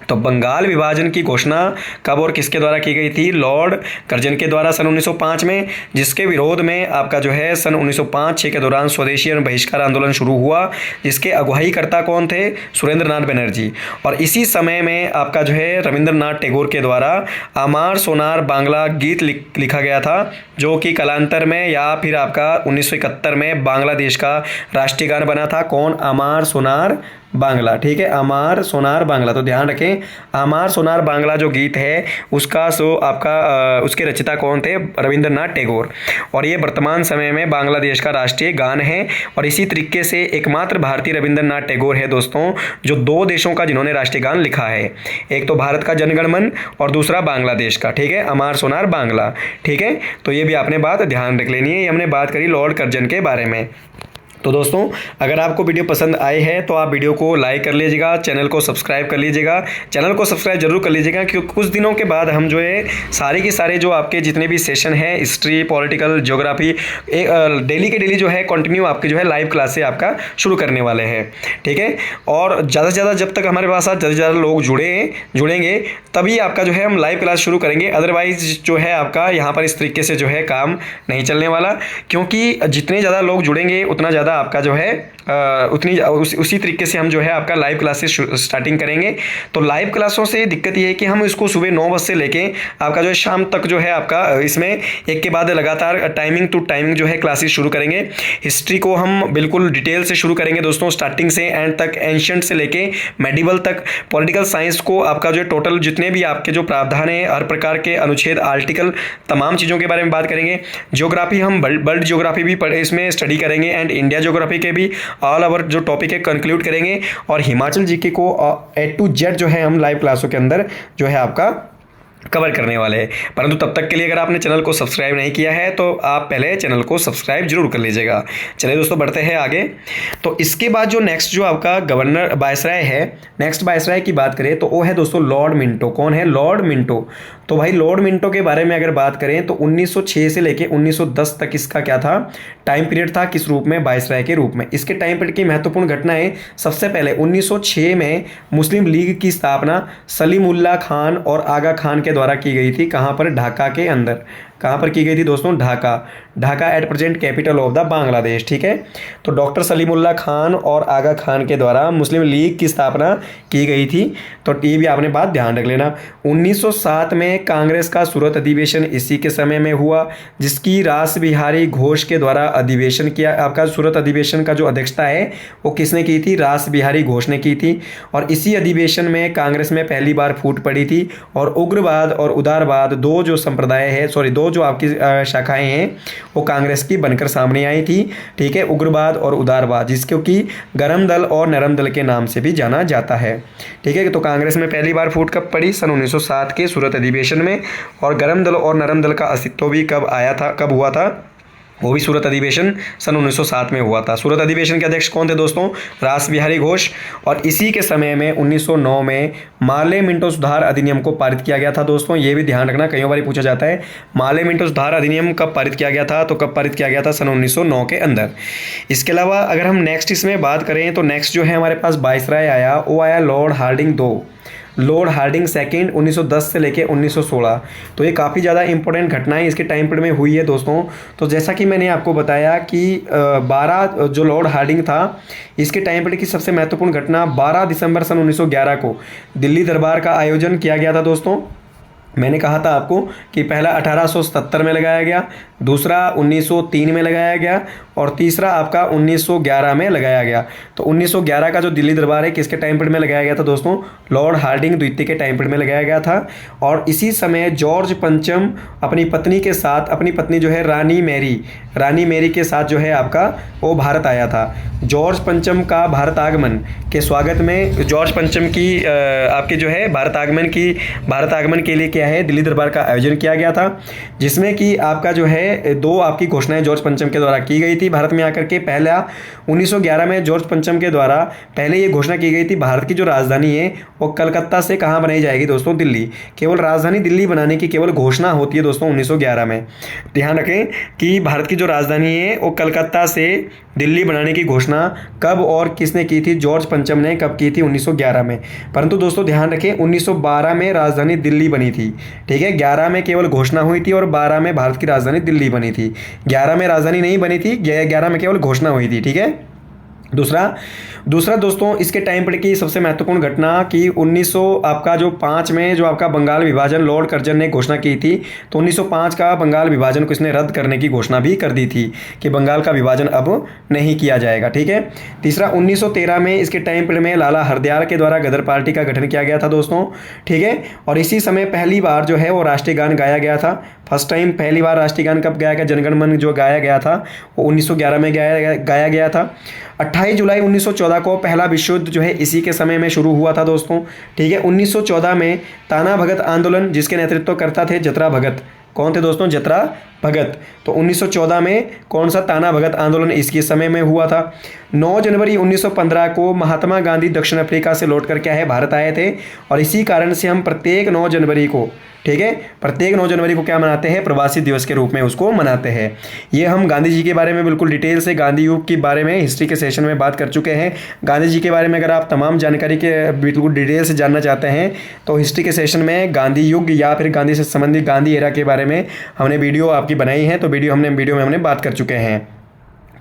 तो बंगाल विभाजन की घोषणा कब और किसके द्वारा की गई थी? लॉर्ड कर्जन के द्वारा सन 1905 में, जिसके विरोध में आपका जो है सन 1905-06 के दौरान स्वदेशी और बहिष्कार आंदोलन शुरू हुआ, जिसके अगुवाईकर्ता कौन थे? सुरेंद्रनाथ बनर्जी। और इसी समय में आपका जो है रविंद्रनाथ टैगोर के द्वारा अमार सोनार बांग्ला गीत लिखा गया था, जो कि कालांतर में या फिर आपका 1971 में बांग्लादेश का राष्ट्रीय गान बना था। कौन? अमार सोनार बांग्ला, ठीक है, अमार सोनार बांग्ला। तो ध्यान रखें, अमार सोनार बांग्ला जो गीत है उसका आपका उसके रचयिता कौन थे? रविंद्रनाथ टैगोर। और ये वर्तमान समय में बांग्लादेश का राष्ट्रीय गान है। और इसी तरीके से एकमात्र भारतीय रविंद्रनाथ टैगोर है दोस्तों जो दो देशों का जिन्होंने राष्ट्रीय गान लिखा है, एक तो भारत का जनगण मन और दूसरा बांग्लादेश का, ठीक है, अमार सोनार बांग्ला, ठीक है। तो ये भी आपने बात ध्यान रख लेनी है। ये हमने बात करी लॉर्ड कर्जन के बारे में। तो दोस्तों अगर आपको वीडियो पसंद आए है तो आप वीडियो को लाइक कर लीजिएगा, चैनल को सब्सक्राइब कर लीजिएगा, चैनल को सब्सक्राइब जरूर कर लीजिएगा, क्योंकि कुछ दिनों के बाद हम जो है सारे के सारे जो आपके जितने भी सेशन है हिस्ट्री, पॉलिटिकल, ज्योग्राफी, डेली के डेली जो है कंटिन्यू आपके जो है लाइव क्लासे आपका शुरू करने वाले हैं, ठीक है। और ज़्यादा से ज़्यादा जब तक हमारे पास ज़्यादा से ज़्यादा लोग जुड़ेंगे तभी आपका जो है हम लाइव क्लास शुरू करेंगे। अदरवाइज जो है आपका यहाँ पर इस तरीके से जो है काम नहीं चलने वाला, क्योंकि जितने ज़्यादा लोग जुड़ेंगे उतना ज़्यादा आपका जो है उसी तरीके से हम जो है आपका लाइव क्लासेस स्टार्टिंग करेंगे। तो लाइव क्लासों से दिक्कत ये है कि हम इसको सुबह 9 बजे से लेके आपका जो है शाम तक जो है आपका इसमें एक के बाद लगातार टाइमिंग टू टाइमिंग जो है क्लासेस शुरू करेंगे। हिस्ट्री को हम बिल्कुल डिटेल से शुरू करेंगे दोस्तों, स्टार्टिंग से एंड तक, एंशिएंट से लेके मेडिवल तक। पॉलिटिकल साइंस को आपका जो है टोटल जितने भी आपके जो प्रावधान है, हर प्रकार के अनुच्छेद, आर्टिकल, तमाम चीज़ों के बारे में बात करेंगे। ज्योग्राफी हम वर्ल्ड ज्योग्राफी भी इसमें स्टडी करेंगे एंड इंडिया ज्योग्राफी के भी ऑल ओवर जो टॉपिक है कंक्लूड करेंगे। और हिमाचल जीके को A to Z जो है हम लाइव क्लासों के अंदर जो है आपका कवर करने वाले हैं। परंतु तब तक के लिए अगर आपने चैनल को सब्सक्राइब नहीं किया है तो आप पहले चैनल को सब्सक्राइब जरूर कर लीजिएगा। चलिए दोस्तों बढ़ते हैं आगे। तो इसके बाद जो नेक्स्ट जो आपका गवर्नर वायसराय है, नेक्स्ट वायसराय की बात करें तो वो है दोस्तों लॉर्ड मिंटो। कौन है? Lord Minto. तो भाई लॉर्ड मिंटो के बारे में अगर बात करें तो 1906 से लेके 1910 तक इसका क्या था? टाइम पीरियड था। किस रूप में? वायसराय के रूप में। इसके टाइम पीरियड की महत्वपूर्ण घटनाएं, सबसे पहले 1906 में मुस्लिम लीग की स्थापना सलीमुल्लाह खान और आगा खान के द्वारा की गई थी। कहां पर? ढाका के अंदर। कहाँ पर की गई थी दोस्तों? Dhaka. Dhaka at present capital of the Bangladesh. ठीक है, तो डॉक्टर सलीमुल्लाह खान और आगा खान के द्वारा मुस्लिम लीग की स्थापना की गई थी। तो ये भी आपने बात ध्यान रख लेना। 1907 में कांग्रेस का सूरत अधिवेशन इसी के समय में हुआ, जिसकी रास बिहारी घोष के द्वारा अधिवेशन किया। आपका सूरत अधिवेशन का जो अध्यक्षता है वो किसने की थी? रास बिहारी घोष ने की थी। और इसी अधिवेशन में कांग्रेस में पहली बार फूट पड़ी थी और उग्रवाद और उदारवाद दो जो संप्रदाय है, दो जो आपकी शाखाएं हैं वो कांग्रेस की बनकर सामने आई थी। ठीक है, उग्रवाद और उदारवाद, जिसको कि गरम दल और नरम दल के नाम से भी जाना जाता है। ठीक है, तो कांग्रेस में पहली बार फूट कब पड़ी? सन 1907 के सूरत अधिवेशन में। और गरम दल और नरम दल का अस्तित्व भी कब आया था, कब हुआ था? वो भी सूरत अधिवेशन सन 1907 में हुआ था। सूरत अधिवेशन के अध्यक्ष कौन थे दोस्तों? रास बिहारी घोष। और इसी के समय में 1909 में माले मिंटो सुधार अधिनियम को पारित किया गया था दोस्तों। ये भी ध्यान रखना, कई बार पूछा जाता है माले मिंटो सुधार अधिनियम कब पारित किया गया था? तो कब पारित किया गया था? सन 1909 के अंदर। इसके अलावा अगर हम नेक्स्ट इसमें बात करें तो नेक्स्ट जो है हमारे पास वाइसराय आया, वो आया लॉर्ड हार्डिंग दो, लॉर्ड हार्डिंग सेकंड 1910 से लेके 1916। तो ये काफ़ी ज़्यादा इंपॉर्टेंट घटनाएं इसके टाइम पीरियड में हुई है दोस्तों। तो जैसा कि मैंने आपको बताया कि 12 जो लॉर्ड हार्डिंग था, इसके टाइम पीरियड की सबसे महत्वपूर्ण घटना 12 दिसंबर सन 1911 को दिल्ली दरबार का आयोजन किया गया था दोस्तों। मैंने कहा था आपको कि पहला 1877 में लगाया गया, दूसरा 1903 में लगाया गया और तीसरा आपका 1911 में लगाया गया। तो 1911 का जो दिल्ली दरबार है किसके टाइम पीरियड में लगाया गया था दोस्तों? लॉर्ड हार्डिंग द्वितीय के टाइम पीरियड में लगाया गया था। और इसी समय जॉर्ज पंचम अपनी पत्नी के साथ, अपनी पत्नी जो है रानी मैरी के साथ जो है आपका वो भारत आया था। जॉर्ज पंचम का भारत आगमन के स्वागत में, जॉर्ज पंचम की आपके जो है भारत आगमन के लिए क्या है, दिल्ली दरबार का आयोजन किया गया था, जिसमें कि आपका जो है दो आपकी घोषणाएं जॉर्ज पंचम के द्वारा की गई थी भारत में आकर के। पहला 1911 में जॉर्ज पंचम के द्वारा पहले ये घोषणा की गई थी भारत की जो राजधानी है वो कलकत्ता से कहाँ बनाई जाएगी दोस्तों? दिल्ली। केवल राजधानी दिल्ली बनाने की केवल घोषणा होती है दोस्तों 1911 में। ध्यान रखें कि भारत की जो राजधानी है वो कलकत्ता से दिल्ली बनाने की घोषणा कब और किसने की थी? जॉर्ज पंचम ने कब की थी? 1911 में। परंतु दोस्तों ध्यान रखें 1912 में राजधानी दिल्ली बनी थी। ठीक है, 11 में केवल घोषणा हुई थी और 12 में भारत की राजधानी दिल्ली बनी थी। 11 में राजधानी नहीं बनी थी, 11 में केवल घोषणा हुई थी। ठीक है, दूसरा दोस्तों इसके टाइम पर की सबसे महत्वपूर्ण घटना कि 1905 में जो आपका बंगाल विभाजन लॉर्ड कर्जन ने घोषणा की थी, तो 1905 का बंगाल विभाजन को इसने रद्द करने की घोषणा भी कर दी थी कि बंगाल का विभाजन अब नहीं किया जाएगा। ठीक है, तीसरा 1913 में इसके टाइम पीरियड में लाला हरदयाल के द्वारा गदर पार्टी का गठन किया गया था दोस्तों। ठीक है, और इसी समय पहली बार जो है वो राष्ट्रीय गान गाया गया था। फर्स्ट टाइम पहली बार राष्ट्रीय गान कब गाया गया? जनगण मन जो गाया गया था वो 1911 में गाया गया था। 28 जुलाई 1914 को पहला विश्व युद्ध जो है इसी के समय में शुरू हुआ था दोस्तों। ठीक है, 1914 में ताना भगत आंदोलन, जिसके नेतृत्व करता थे जतरा भगत। कौन थे दोस्तों? जतरा भगत। तो 1914 में कौन सा ताना भगत आंदोलन इसके समय में हुआ था। 9 जनवरी 1915 को महात्मा गांधी दक्षिण अफ्रीका से लौटकर क्या है भारत आए थे, और इसी कारण से हम प्रत्येक 9 जनवरी को, ठीक है, प्रत्येक 9 जनवरी को क्या मनाते हैं? प्रवासी दिवस के रूप में उसको मनाते हैं। ये हम गांधी जी के बारे में बिल्कुल डिटेल से गांधी युग के बारे में हिस्ट्री के सेशन में बात कर चुके हैं। गांधी जी के बारे में अगर आप तमाम जानकारी के बिल्कुल डिटेल से जानना चाहते हैं तो हिस्ट्री के सेशन में गांधी युग या फिर गांधी से संबंधित गांधी एरा के बारे में हमने वीडियो आपकी बनाई है, तो वीडियो में हमने बात कर चुके हैं।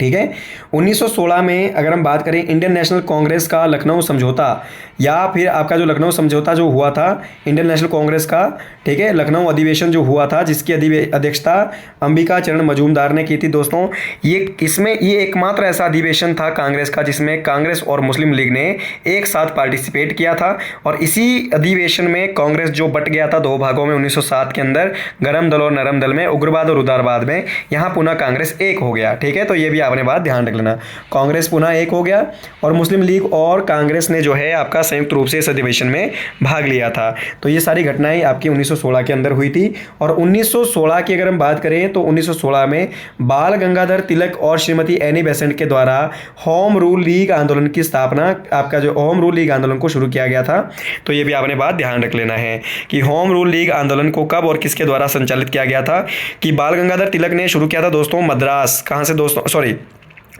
ठीक है, 1916 में अगर हम बात करें इंडियन नेशनल कांग्रेस का लखनऊ समझौता, या फिर आपका जो लखनऊ समझौता जो हुआ था इंडियन नेशनल कांग्रेस का, ठीक है, लखनऊ अधिवेशन जो हुआ था जिसकी अध्यक्षता अंबिका चरण मजूमदार ने की थी दोस्तों। ये एकमात्र ऐसा अधिवेशन था कांग्रेस का जिसमें कांग्रेस और मुस्लिम लीग ने एक साथ पार्टिसिपेट किया था, और इसी अधिवेशन में कांग्रेस जो बट गया था दो भागों में 1907 के अंदर, गरम दल और नरम दल में, उग्रवाद और उदारवाद में, यहाँ पुनः कांग्रेस एक हो गया। ठीक है, तो ये भी आपने बात ध्यान रख लेना, कांग्रेस पुनः एक हो गया और मुस्लिम लीग और कांग्रेस ने जो है आपका संयुक्त रूप से इस अधिवेशन में भाग लिया था। तो ये सारी घटनाएं आपकी 1916 के अंदर हुई थी। और 1916 की अगर हम बात करें तो 1916 में बाल गंगाधर तिलक और श्रीमती एनी बेसेंट के द्वारा होम रूल लीग आंदोलन की स्थापना, आपका जो होम रूल लीग आंदोलन को शुरू किया गया था। तो ये भी आपने बात ध्यान रख लेना है कि होम रूल लीग आंदोलन को कब और किसके द्वारा संचालित किया गया था, कि बाल गंगाधर तिलक ने शुरू किया था दोस्तों मद्रास, कहाँ से दोस्तों,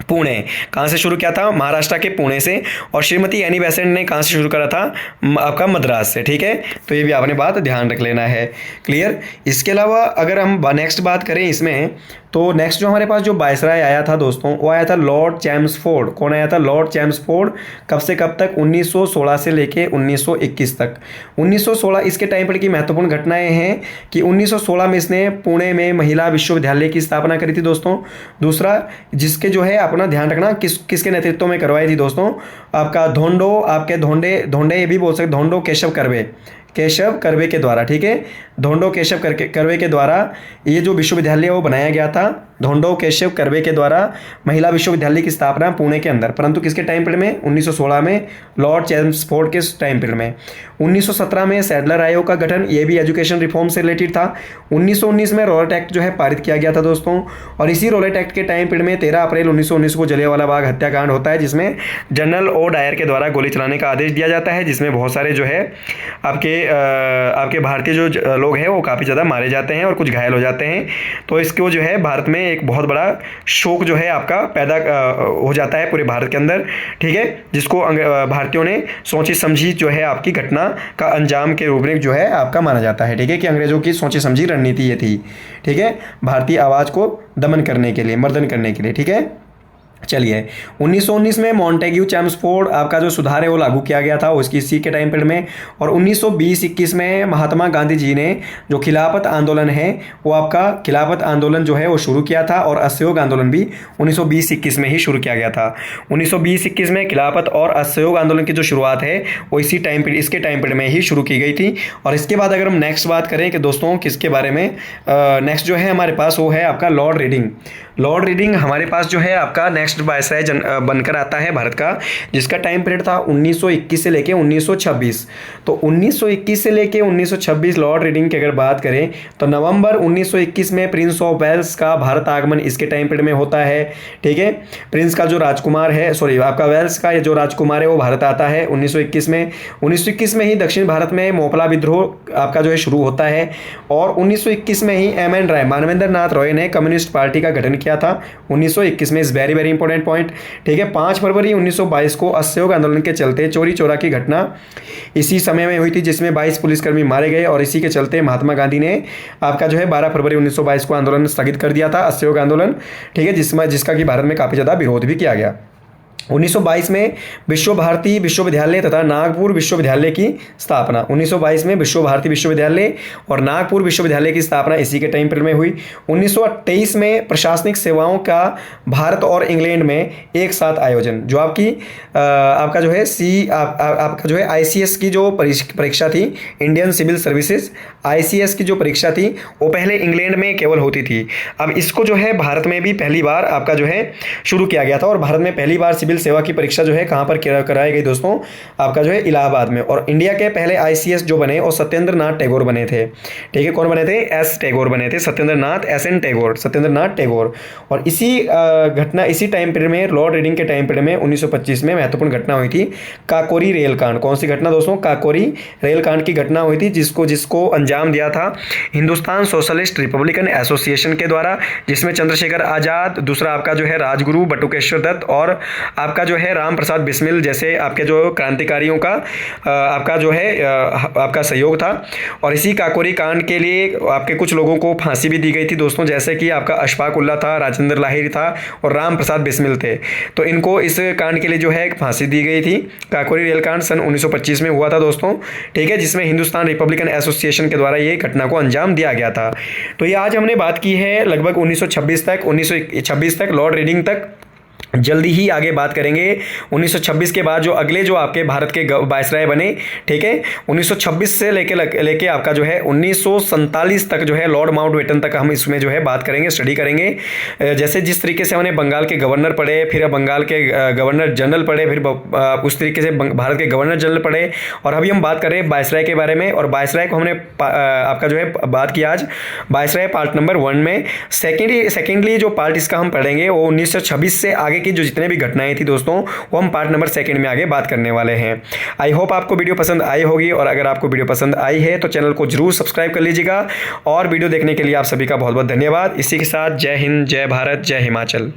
पुणे। कहाँ से शुरू किया था? महाराष्ट्र के पुणे से। और श्रीमती एनी बेसेंट ने कहाँ से शुरू करा था? आपका मद्रास से। ठीक है, तो ये भी आपने बात ध्यान रख लेना है। क्लियर। इसके अलावा अगर हम नेक्स्ट बात करें इसमें, तो नेक्स्ट जो हमारे पास जो वायसराय आया था दोस्तों, वो आया था लॉर्ड चैम्सफोर्ड। कौन आया था? Lord Chelmsford. कब से कब तक? 1916 से लेके 1921 तक। 1916 इसके टाइम पर की महत्वपूर्ण घटनाएं हैं कि 1916 में इसने पुणे में महिला विश्वविद्यालय की स्थापना करी थी दोस्तों। दूसरा, जिसके जो है अपना ध्यान रखना किसके नेतृत्व में करवाई थी दोस्तों? आपका धोंडो, आपके धोंडे ये भी बोल सकते, धोंडो केशव कर्वे के द्वारा। ठीक है, धोंडो केशव कर्वे के द्वारा ये जो विश्वविद्यालय वो बनाया गया था। धोंडो केशव कर्वे के द्वारा महिला विश्वविद्यालय की स्थापना पुणे के अंदर, परंतु किसके टाइम पीरियड में? 1916 में, लॉर्ड चैम्सफोर्ड के टाइम पीरियड में। 1917 में सैडलर आयोग का गठन, ये भी एजुकेशन रिफॉर्म से रिलेटेड था। 1919 में रॉलेट एक्ट जो है पारित किया गया था दोस्तों। और इसी रॉलेट एक्ट के टाइम पीरियड में 13 अप्रैल 1919 को जलियांवाला बाग हत्याकांड होता है, जिसमें जनरल ओ डायर के द्वारा गोली चलाने का आदेश दिया जाता है, जिसमें बहुत सारे जो है आपके भारतीय जो लोग हैं वो काफ़ी ज़्यादा मारे जाते हैं और कुछ घायल हो जाते हैं। तो इसको जो है भारत में एक बहुत बड़ा शोक जो है आपका पैदा हो जाता है पूरे भारत के अंदर। ठीक है, जिसको भारतीयों ने सोची समझी जो है आपकी घटना का अंजाम के रूप में जो है आपका माना जाता है। ठीक है, कि अंग्रेजों की सोची समझी रणनीति ये थी। ठीक है, भारतीय आवाज़ को दमन करने के लिए, मर्दन करने के लिए। ठीक है, चलिए 1919 में मॉन्टेग्यू चैम्सफोर्ड आपका जो सुधार है वो लागू किया गया था उसकी इसी के टाइम पीरियड में। और 1920-21 में महात्मा गांधी जी ने जो खिलाफत आंदोलन है वो आपका खिलाफत आंदोलन जो है वो शुरू किया था, और असहयोग आंदोलन भी 1920-21 में ही शुरू किया गया था। 1920-21 में खिलाफत और असहयोग आंदोलन की जो शुरुआत है वो इसके टाइम पीरियड में ही शुरू की गई थी। और इसके बाद अगर हम नेक्स्ट बात करें कि दोस्तों किसके बारे में, नेक्स्ट जो है हमारे पास वो है आपका लॉर्ड रीडिंग। लॉर्ड रीडिंग हमारे पास जो है आपका नेक्स्ट वायसराय बनकर आता है भारत का, जिसका टाइम पीरियड था 1921 से लेके 1926। तो 1921 से लेके 1926 लॉर्ड रीडिंग की अगर बात करें तो नवंबर 1921 में प्रिंस ऑफ वेल्स का भारत आगमन इसके टाइम पीरियड में होता है। ठीक है, प्रिंस का जो राजकुमार है, सॉरी आपका वेल्स का ये जो राजकुमार है वो भारत आता है 1921 में। 1921 में ही दक्षिण भारत में मोपला विद्रोह आपका जो है शुरू होता है। और 1921 में ही एम.एन. राय, मानवेंद्र नाथ रॉय ने कम्युनिस्ट पार्टी का गठन किया था 1921 में। इस वेरी वेरी इंपॉर्टेंट पॉइंट। ठीक है, 5 फरवरी 1922 को असहयोग आंदोलन के चलते चोरी चोरा की घटना इसी समय में हुई थी, जिसमें 22 पुलिसकर्मी मारे गए। और इसी के चलते महात्मा गांधी ने आपका जो है 12 फरवरी 1922 को आंदोलन स्थगित कर दिया था, असहयोग आंदोलन। ठीक है, जिसका कि भारत में काफ़ी ज़्यादा विरोध भी किया गया। 1922 में विश्व भारती विश्वविद्यालय तथा नागपुर विश्वविद्यालय की स्थापना। 1922 में विश्व भारती विश्वविद्यालय और नागपुर विश्वविद्यालय की स्थापना इसी के टाइम पीरियड में हुई। 1923 में प्रशासनिक सेवाओं का भारत और इंग्लैंड में एक साथ आयोजन, जो आपका जो है आपका जो है ICS की जो परीक्षा थी, इंडियन सिविल सर्विसेज ICS की जो परीक्षा थी वो पहले इंग्लैंड में केवल होती थी। अब इसको जो है भारत में भी पहली बार आपका जो है शुरू किया गया था। और भारत में पहली बार सिविल सेवा की परीक्षा जो है कहां पर कराई गई दोस्तों? आपका जो है इलाहाबाद में। और इंडिया के पहले ICS जो बने और सत्येंद्र नाथ टैगोर बने थे। ठीक है, कौन बने थे? S टैगोर बने थे, सत्येंद्र नाथ टैगोर। और इसी घटना इसी टाइम पीरियड में लॉर्ड रीडिंग के टाइम पीरियड में 1925 में महत्वपूर्ण घटना हुई थी, काकोरी रेल कांड। कौन सी घटना दोस्तों? काकोरी रेल कांड की घटना हुई थी, जिसको अंजाम दिया था हिंदुस्तान सोशलिस्ट रिपब्लिकन एसोसिएशन के द्वारा, जिसमें चंद्रशेखर आजाद, दूसरा आपका जो है राजगुरु बटुकेश्वर दत्त और आपका जो है राम प्रसाद बिस्मिल जैसे आपके जो क्रांतिकारियों का आपका जो है आपका सहयोग था। और इसी काकोरी कांड के लिए आपके कुछ लोगों को फांसी भी दी गई थी दोस्तों, जैसे कि आपका अशफाक उल्ला था, राजेंद्र लाहिरी था और राम प्रसाद बिस्मिल थे। तो इनको इस कांड के लिए जो है फांसी दी गई थी। काकोरी रेल कांड सन 1925 में हुआ था दोस्तों। ठीक है, जिसमें हिंदुस्तान रिपब्लिकन एसोसिएशन के द्वारा ये घटना को अंजाम दिया गया था। तो ये आज हमने बात की है लगभग 1926 तक लॉर्ड रीडिंग तक। जल्दी ही आगे बात करेंगे 1926 के बाद जो अगले जो आपके भारत के वायसराय बने। ठीक है, 1926 से लेके आपका जो है 1947 तक जो है लॉर्ड माउंटबेटन तक हम इसमें जो है बात करेंगे, स्टडी करेंगे। जैसे जिस तरीके से हमने बंगाल के गवर्नर पढ़े, फिर बंगाल के गवर्नर जनरल पढ़े, फिर उस तरीके से भारत के गवर्नर जनरल पढ़े। और अभी हम बात कर रहे हैं वायसराय के बारे में। और वायसराय को हमने आपका जो है बात की आज वायसराय पार्ट नंबर 1 में। सेकेंडली जो पार्ट इसका हम पढ़ेंगे वो 1926 से आगे की जो जितने भी घटनाएं थी दोस्तों वो हम पार्ट नंबर 2 में आगे बात करने वाले हैं। आई होप आपको वीडियो पसंद आई होगी, और अगर आपको वीडियो पसंद आई है तो चैनल को जरूर सब्सक्राइब कर लीजिएगा। और वीडियो देखने के लिए आप सभी का बहुत बहुत धन्यवाद। इसी के साथ जय हिंद, जय भारत, जय हिमाचल।